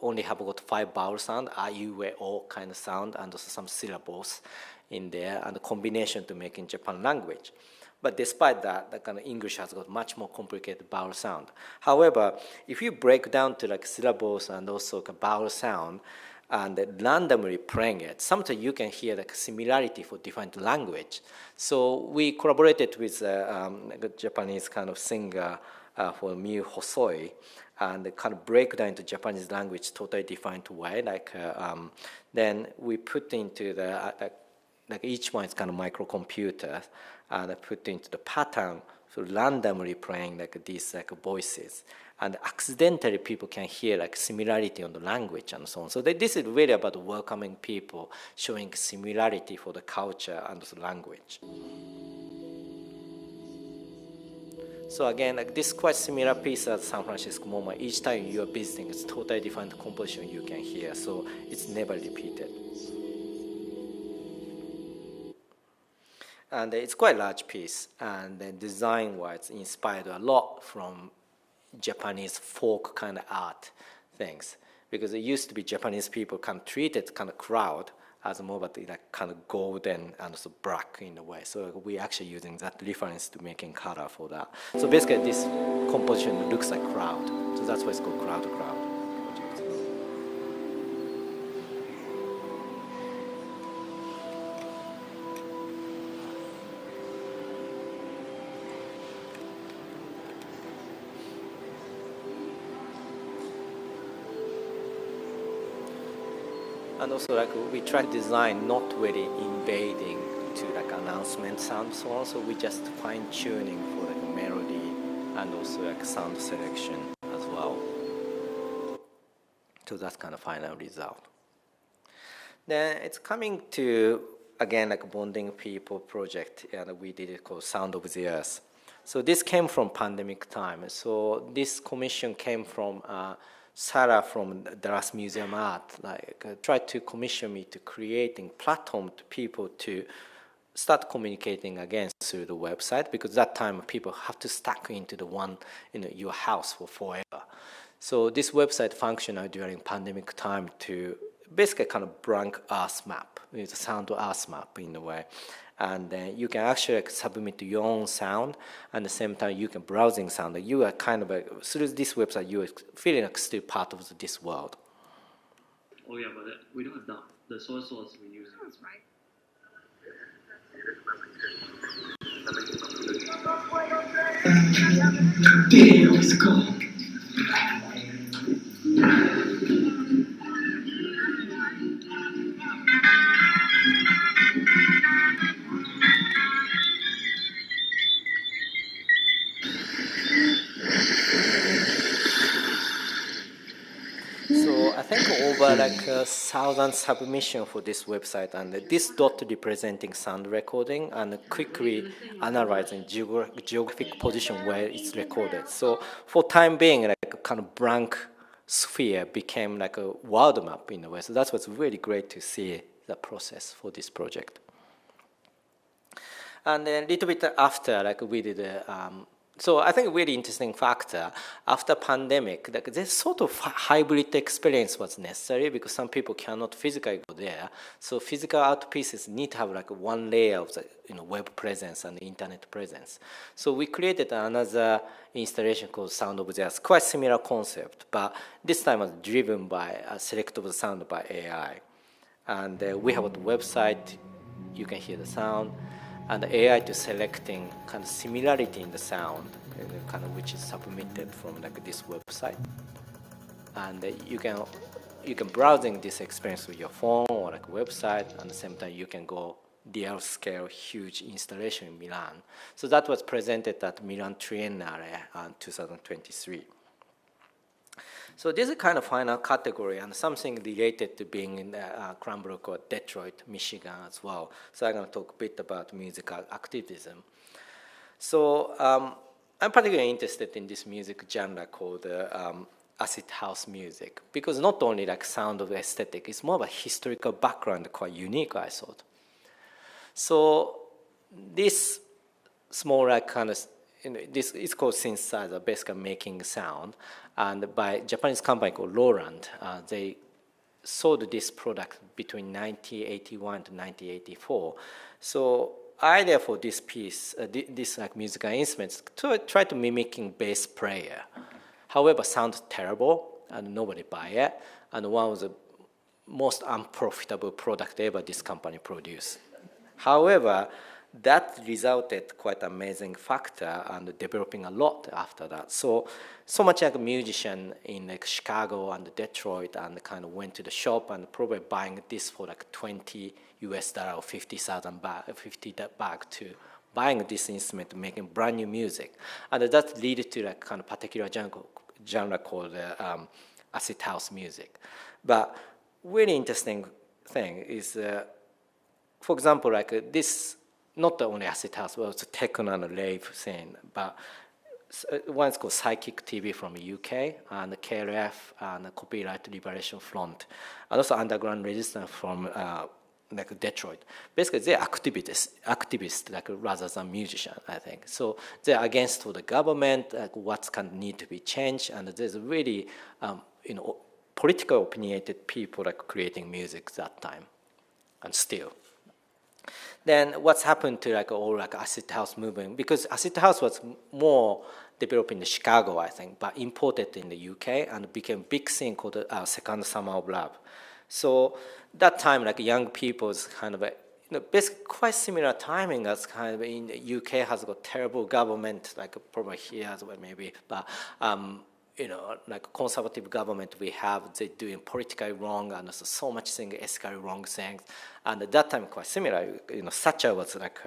only have got 5 vowel sound, a, u, e, o kind of sound, and also some syllables in there, and the combination to make in Japan language. But despite that, the kind of English has got much more complicated vowel sound. However, if you break down to like syllables and also vowel sound and randomly playing it, sometimes you can hear like similarity for different language. So we collaborated with a Japanese kind of singer for Miu Hosoi, and kind of break down into Japanese language totally different way. Like then we put into the like each one is kind of microcomputer, and I put into the pattern, so randomly playing like these like voices, and accidentally people can hear like similarity on the language and so on. So this is really about welcoming people, showing similarity for the culture and the language. So again, like this quite similar piece at San Francisco MoMA. Each time you are visiting, it's totally different composition you can hear, so it's never repeated. And it's quite a large piece, and then design-wise inspired a lot from Japanese folk kind of art things, because it used to be Japanese people kind of treated kind of crowd as more but like kind of golden and also black in a way. So we're actually using that reference to making color for that. So basically this composition looks like crowd. So that's why it's called crowd project. And also, like we try to design not really invading to like announcement sound, so on. So we just fine tuning for like melody and also like sound selection as well. So that's kind of final result. Then it's coming to again like bonding people project, and we did it called Sound of the Earth. So this came from pandemic time. So this commission came from. Sarah from Dallas Museum Art tried to commission me to creating platform to people to start communicating again through the website, because that time people have to stuck into the one your house for forever. So this website functional during pandemic time to basically kind of blank Earth map, it's a sound Earth map in a way. And then you can actually submit your own sound, and at the same time you can browsing sound. You are kind of through this website, you are feeling like still part of this world. Oh yeah, but we don't have that. The soy sauce we use. That's right. Let's go. So I think over like 1,000 submission for this website, and this dot representing sound recording and quickly analyzing geographic position where it's recorded. So for time being, like a kind of blank sphere became like a world map in a way. So that's what's really great to see the process for this project. And then a little bit after, like we did so I think a really interesting factor, after pandemic, like this sort of hybrid experience was necessary because some people cannot physically go there. So physical art pieces need to have like one layer of the web presence and internet presence. So we created another installation called Sound of Jazz, quite similar concept, but this time was driven by a select of the sound by AI. And we have a website, you can hear the sound, and the AI to selecting kind of similarity in the sound, kind of which is submitted from like this website, and you can browsing this experience with your phone or like website, and at the same time you can go real scale huge installation in Milan. So that was presented at Milan Triennale in 2023. So this is kind of final category and something related to being in Cranbrook or Detroit, Michigan as well. So I'm going to talk a bit about musical activism. So I'm particularly interested in this music genre called acid house music because not only like sound of aesthetic, it's more of a historical background, quite unique, I thought. So this small like kind of this is called synthesizer, basically making sound, and by a Japanese company called Roland. They sold this product between 1981 to 1984. So idea for this piece, this like musical instruments, to try to mimicking bass player. However, sounds terrible and nobody buy it, and one of the most unprofitable product ever this company produced. However, that resulted quite amazing factor and developing a lot after that. So much like a musician in like Chicago and Detroit and kind of went to the shop and probably buying this for like $20 or 50,000 bag to buying this instrument, making brand new music. And that led to like kind of particular genre called acid house music. But really interesting thing is, for example, like this, not only acid house, but also techno and rave scene. But one's called Psychic TV from the UK, and KRF and Copyright Liberation Front, and also Underground Resistance from like Detroit. Basically, they're activists like rather than musicians, I think. So they're against the government, like what can need to be changed, and there's really political opinionated people like creating music that time, and still. Then what's happened to like all like acid house movement? Because acid house was more developed in Chicago, I think, but imported in the UK and became a big thing called Second Summer of Love. So that time, like young people's kind of basically quite similar timing as kind of in the UK has got terrible government, like probably here as well maybe, but like conservative government we have, they doing politically wrong and so much thing, ethically wrong things. And at that time, quite similar, Thatcher was like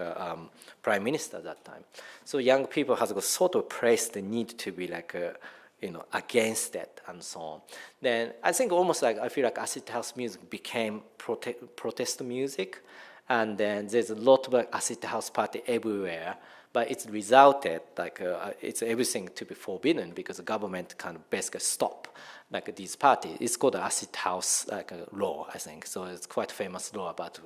prime minister at that time. So young people has got sort of placed the need to be like, against that and so on. Then I think almost like, I feel like acid house music became protest music. And then there's a lot of acid house party everywhere. But it's resulted like it's everything to be forbidden because the government kind of basically stop like these parties. It's called the acid house like law, I think. So it's quite famous law about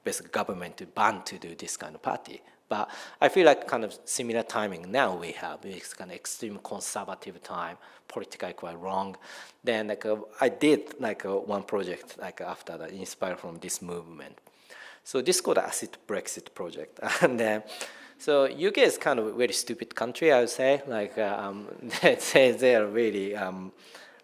basically government to ban to do this kind of party. But I feel like kind of similar timing now we have. It's kind of extreme conservative time, politically quite wrong. Then like I did like one project like after that inspired from this movement. So this is called the Acid Brexit project, and then. So UK is kind of a very stupid country, I would say. Like they say they are really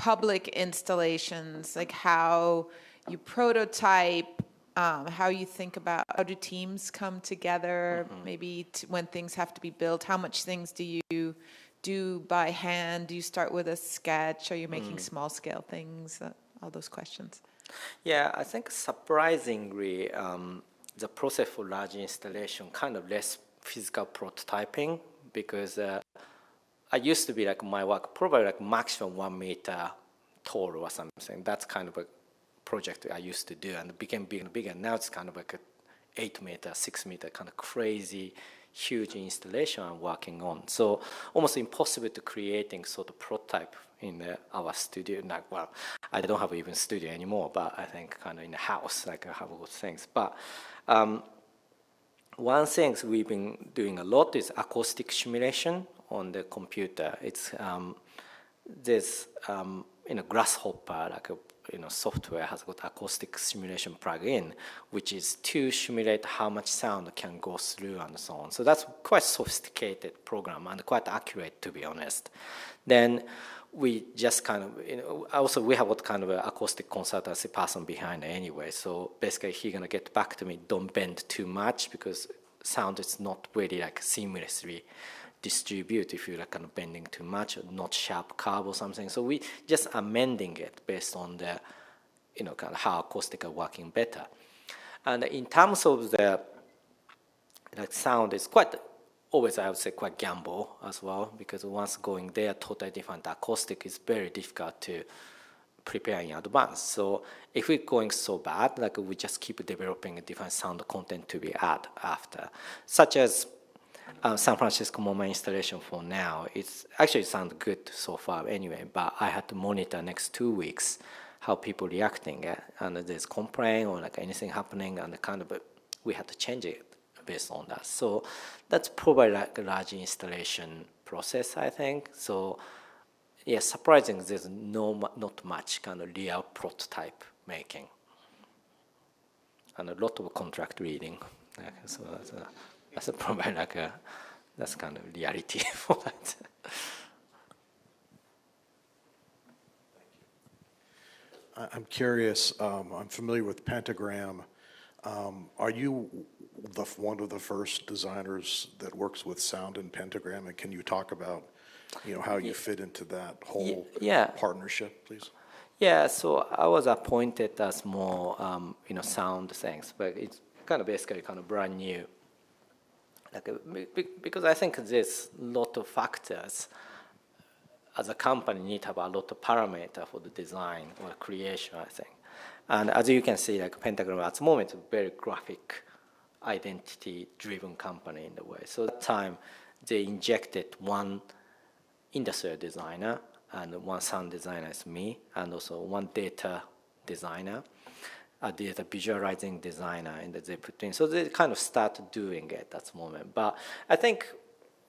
public installations, like how you prototype, how you think about how do teams come together, maybe when things have to be built, how much things do you do by hand? Do you start with a sketch? Are you making small scale things? All those questions. Yeah, I think surprisingly, the process for large installation kind of less physical prototyping, because I used to be like my work probably like maximum 1 meter tall or something. That's kind of a project I used to do, and it became bigger and bigger. Now it's kind of like a 8 meter, 6 meter kind of crazy, huge installation I'm working on. So almost impossible to creating sort of prototype in our studio. Like, well, I don't have even studio anymore, but I think kind of in the house, like I have all things. But one thing we've been doing a lot is acoustic simulation on the computer. It's there's Grasshopper, like a software has got acoustic simulation plugin, which is to simulate how much sound can go through and so on. So that's quite sophisticated program and quite accurate, to be honest. Then we just kind of, also we have what kind of an acoustic consultancy person behind anyway. So basically he's gonna get back to me, don't bend too much because sound is not really like seamlessly distribute if you're like kind of bending too much or not sharp curve or something. So we just amending it based on the, kind of how acoustic are working better. And in terms of the sound, it's quite, always I would say quite gamble as well, because once going there, totally different acoustic is very difficult to prepare in advance. So if we're going so bad, like we just keep developing a different sound content to be add after, such as San Francisco MoMA installation for now. It's actually sounds good so far anyway, but I had to monitor next 2 weeks how people reacting and there's complaint or like anything happening, and kind of we had to change it based on that. So that's probably like a large installation process, I think. So yeah, surprising there's not much kind of real prototype making and a lot of contract reading. So that's probably like that's kind of reality for that. I'm curious. I'm familiar with Pentagram. Are you one of the first designers that works with sound in Pentagram? And can you talk about, how you fit into that whole partnership, please? Yeah. So I was appointed as more, sound things, but it's kind of basically kind of brand new. Because I think there's a lot of factors. As a company, need to have a lot of parameters for the design or creation, I think. And as you can see, like Pentagram at the moment is a very graphic, identity-driven company in the way. So at that time, they injected one industrial designer and one sound designer is me, and also one data designer. A data visualizing designer, and they put in. So they kind of start doing it at the moment. But I think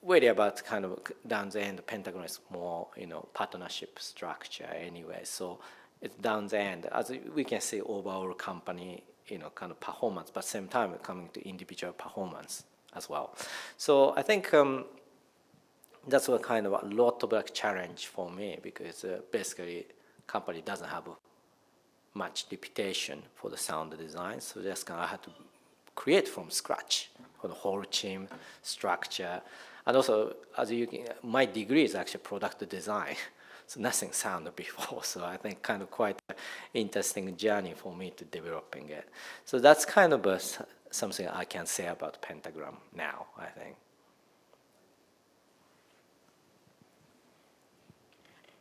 really about kind of down the end, Pentagon is more, partnership structure anyway. So it's down the end, as we can see overall company, kind of performance, but same time coming to individual performance as well. So I think that's what kind of a lot of like challenge for me, because basically company doesn't have much reputation for the sound design, so just kind of had to create from scratch for the whole team structure, and also my degree is actually product design, so nothing sound before. So I think kind of quite an interesting journey for me to developing it. So that's kind of something I can say about Pentagram now, I think.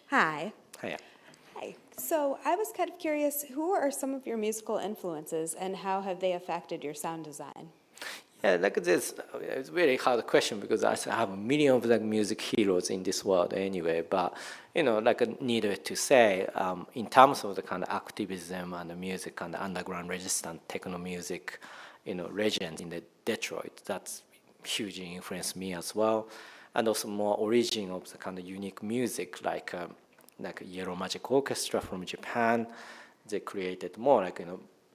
Hi. Hiya. Hi. So I was kind of curious, who are some of your musical influences and how have they affected your sound design? Yeah, like this, it's a very hard question because I have a million of like music heroes in this world anyway. But needless to say, in terms of the kind of activism and the music and the underground resistant techno music, legends in the Detroit, that's hugely influenced me as well, and also more origin of the kind of unique music like Yellow Magic Orchestra from Japan. They created more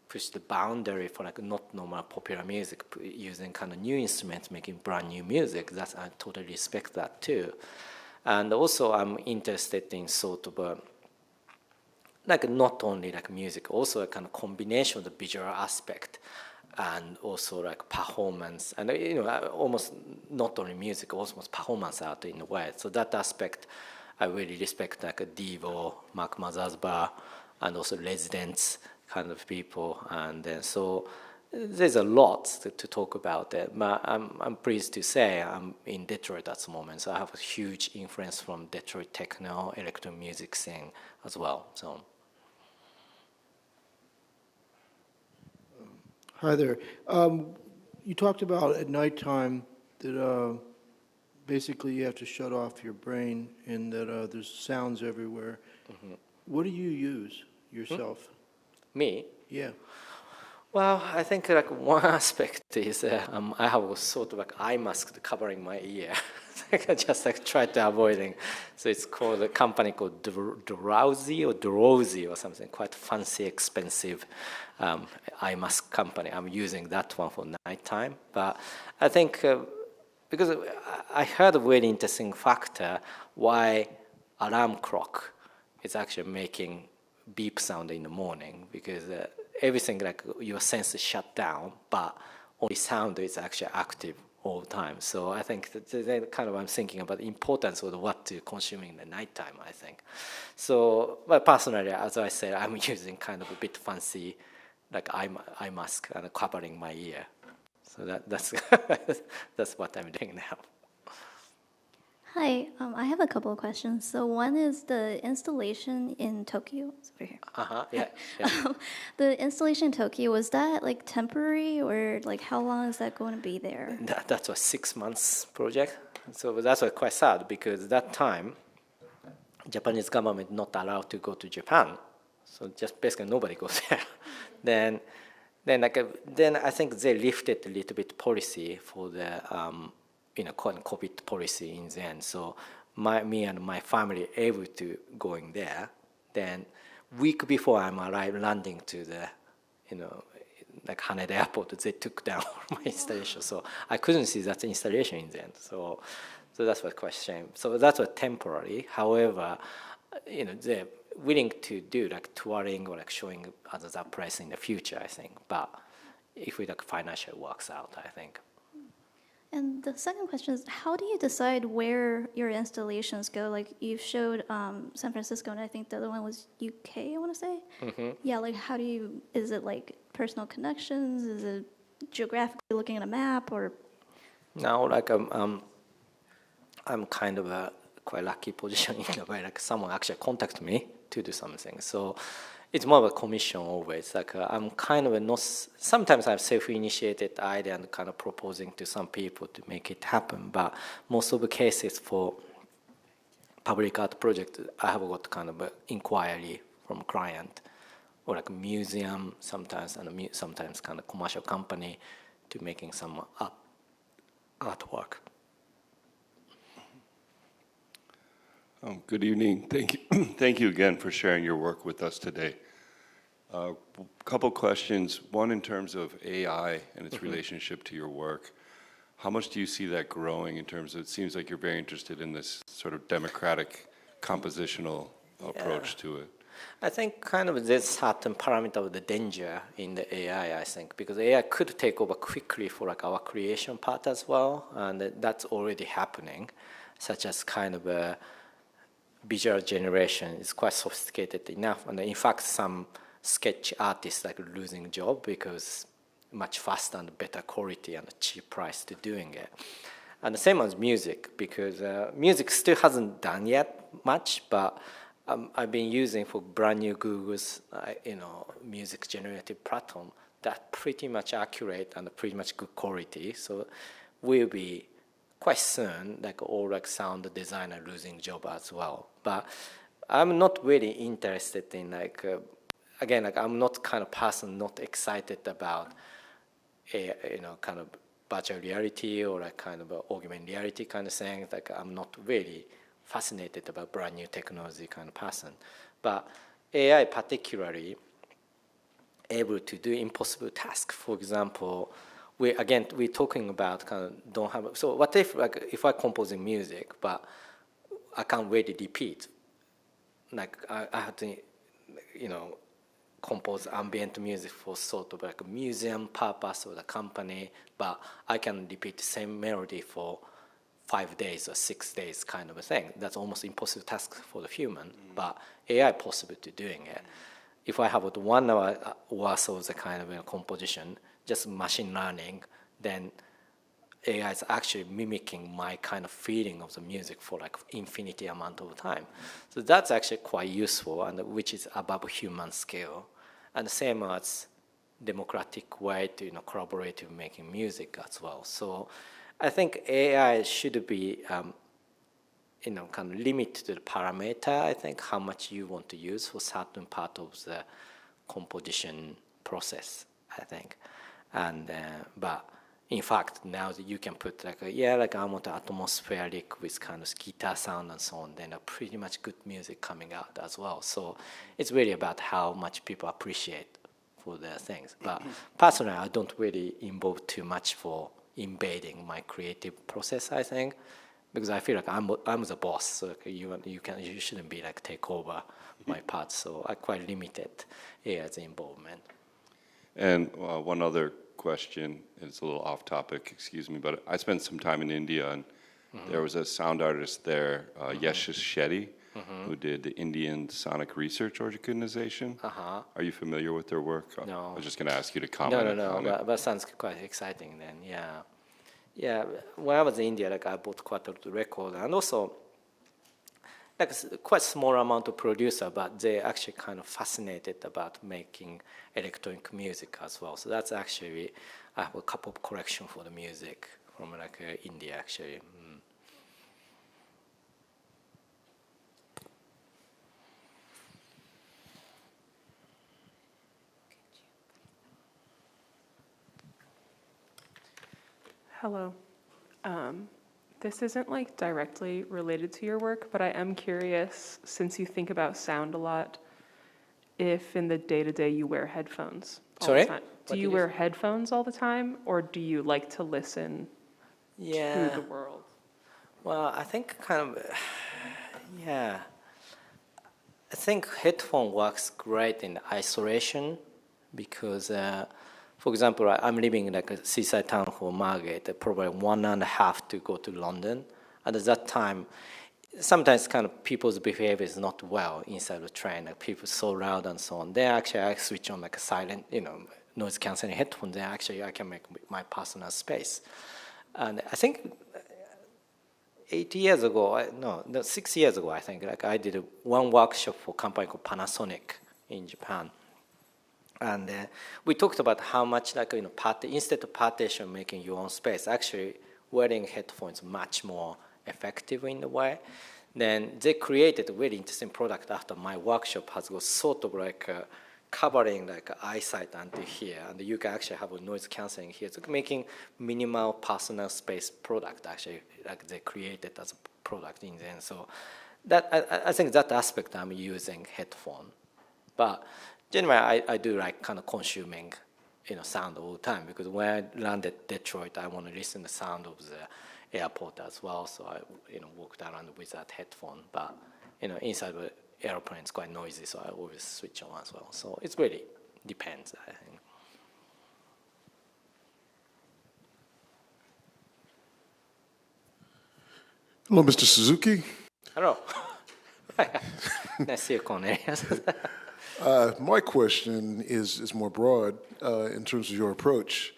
push the boundary for not normal popular music, using kind of new instruments, making brand new music. I totally respect that too. And also I'm interested in sort of like not only like music, also a kind of combination of the visual aspect and also like performance, and almost not only music, almost performance art in a way. So that aspect, I really respect like a Devo, Mark Mothersbaugh, and also residents kind of people, and then so there's a lot to talk about it. But I'm pleased to say I'm in Detroit at the moment, so I have a huge influence from Detroit techno, electro music scene as well. So. Hi there. You talked about at nighttime that basically you have to shut off your brain and that there's sounds everywhere. Mm-hmm. What do you use yourself? Me? Yeah. Well, I think like one aspect is I have a sort of like eye mask covering my ear. I just like try to avoiding. So it's called a company called Drowsy or something, quite fancy, expensive eye mask company. I'm using that one for nighttime. But I think because I heard a very interesting factor why alarm clock is actually making beep sound in the morning, because everything like your senses shut down, but only sound is actually active all the time. So I think that kind of I'm thinking about the importance of what to consume in the nighttime, I think. So, but personally, as I said, I'm using kind of a bit fancy like eye mask and covering my ear. So that's that's what I'm doing now. Hi, I have a couple of questions. So one is the installation in Tokyo. It's over here. Yeah. The installation in Tokyo, was that like temporary, or like how long is that going to be there? That's a 6 months project. So that's quite sad, because that time, Japanese government not allowed to go to Japan. So just basically nobody goes there. Then I think they lifted a little bit policy for the COVID policy in the end. So me and my family able to going there. Then week before I'm landing to the, like Haneda Airport, they took down my installation. So I couldn't see that installation in the end. So that's what quite a shame. So that's what temporary. However, they're willing to do like touring or like showing other place in the future, I think. But if we like financially works out, I think. And the second question is, how do you decide where your installations go? Like you've showed San Francisco, and I think the other one was UK, I want to say. Mm-hmm. Yeah, like how do you, is it like personal connections? Is it geographically looking at a map, or? No, like I'm kind of a quite lucky position in a way, like someone actually contact me to do something. So it's more of a commission always. Like I'm kind of not, sometimes I have self-initiated idea and kind of proposing to some people to make it happen. But most of the cases for public art project, I have got kind of an inquiry from client or like a museum sometimes, and sometimes kind of commercial company to making some artwork. Good evening. Thank you. Thank you again for sharing your work with us today. A couple questions. One, in terms of AI and its relationship to your work. How much do you see that growing in terms of, it seems like you're very interested in this sort of democratic compositional approach to it. I think kind of there's certain parameter of the danger in the AI, I think, because AI could take over quickly for like our creation part as well, and that's already happening, such as kind of a visual generation is quite sophisticated enough, and in fact some sketch artists like losing job because much faster and better quality and cheap price to doing it. And the same as music, because music still hasn't done yet much, but I've been using for brand new Google's music generative platform that pretty much accurate and pretty much good quality. So we'll be quite soon like all like sound designer losing job as well. But I'm not really interested in like again, like I'm not kind of person not excited about kind of virtual reality or like kind of augmented reality kind of thing. Like I'm not really fascinated about brand new technology kind of person. But AI particularly able to do impossible tasks. For example, we're talking about kind of don't have, so what if like if I'm composing music but I can't really repeat, like I have to compose ambient music for sort of like a museum purpose or the company, but I can repeat the same melody for 5 days or 6 days kind of a thing. That's almost impossible task for the human, but AI possible to doing it. If I have 1 hour worth of the kind of composition, just machine learning, then AI is actually mimicking my kind of feeling of the music for like infinity amount of time. So that's actually quite useful, and which is above human scale. And the same as democratic way to collaborate in making music as well. So I think AI should be kind of limit to the parameter. I think how much you want to use for certain part of the composition process. I think, and but. In fact, now that you can put like I want atmospheric with kind of guitar sound and so on, then a pretty much good music coming out as well. So it's really about how much people appreciate for their things. But personally, I don't really involve too much for invading my creative process, I think, because I feel like I'm the boss. So like you shouldn't be like take over my part. So I quite limited AI's involvement. And one other question, it's a little off topic, excuse me, but I spent some time in India, and there was a sound artist there, Yashish Shetty, who did the Indian Sonic Research Organization. Are you familiar with their work? No. I was just going to ask you to comment on it. That sounds quite exciting then, yeah. Yeah, when I was in India, like I bought quite a lot of records, and also like quite small amount of producer, but they actually kind of fascinated about making electronic music as well. So that's actually, I have a couple of collection for the music from like India actually. Hello. This isn't like directly related to your work, but I am curious, since you think about sound a lot, if in the day-to-day you wear headphones all the time. Do you wear headphones all the time, or do you like to listen to the world? Well, I think kind of, I think headphone works great in isolation because for example, I'm living in like a seaside town called Margate, probably 1.5 to go to London. And at that time, sometimes kind of people's behavior is not well inside the train, like people so loud and so on. Then actually I switch on like a silent, noise cancelling headphone, then actually I can make my personal space. And I think 6 years ago, I think, like I did one workshop for a company called Panasonic in Japan. And we talked about how much, like, instead of partition making your own space, actually wearing headphones much more effective in a way. Then they created a really interesting product after my workshop has got sort of like covering like eyesight until here, and you can actually have a noise cancelling here. So making minimal personal space product actually, like they created as a product in the end. So that I think that aspect I'm using headphone, but generally, I do like kind of consuming, sound all the time because when I landed Detroit, I want to listen to the sound of the airport as well. So I, walked around with that headphone. But, inside the airplane is quite noisy, so I always switch on as well. So it really depends, I think. Hello, Mr. Suzuki. Hello. Nice to see you, Cornelius. My question is more broad in terms of your approach.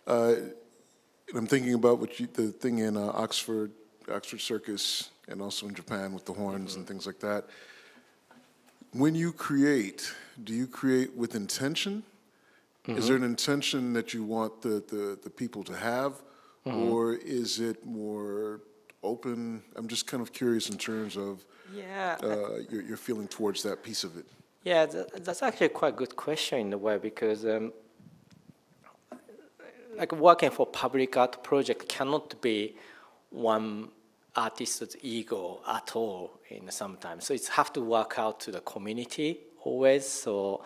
I'm thinking about the thing in Oxford Circus, and also in Japan with the horns and things like that. When you create, do you create with intention? Is there an intention that you want the people to have, or is it more open? I'm just kind of curious in terms of your feeling towards that piece of it. Yeah, that's actually quite a good question in a way because like working for public art project cannot be one artist's ego at all in sometimes. So it's have to work out to the community always. So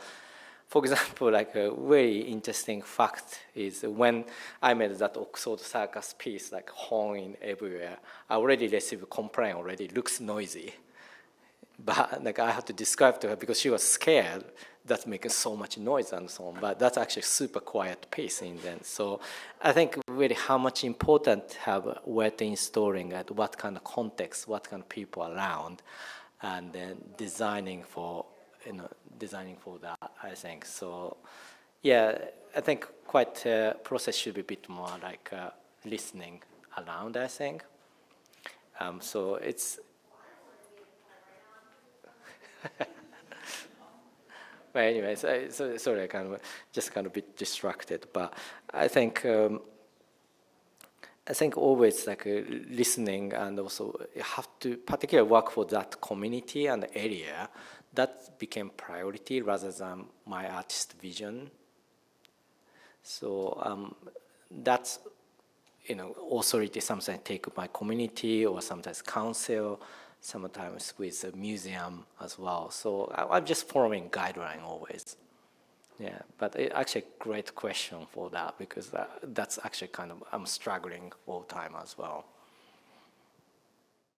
for example, like a very interesting fact is when I made that Oxford Circus piece, like horn everywhere, I already received a complaint already, looks noisy. But like I had to describe to her because she was scared. That's making so much noise and so on. But that's actually super quiet pace in then. So I think really how much important have where to installing at what kind of context, what kind of people around, and then designing for that. I think so. Yeah, I think quite process should be a bit more like listening around. I think. So it's. But anyways, sorry, I kind of just kind of bit distracted. But I think always like listening, and also you have to particularly work for that community and area. That became priority rather than my artist vision. So that's authority sometimes take my community or sometimes council. Sometimes with a museum as well. So I'm just following guideline always. Yeah, but actually great question for that because that's actually kind of, I'm struggling all the time as well.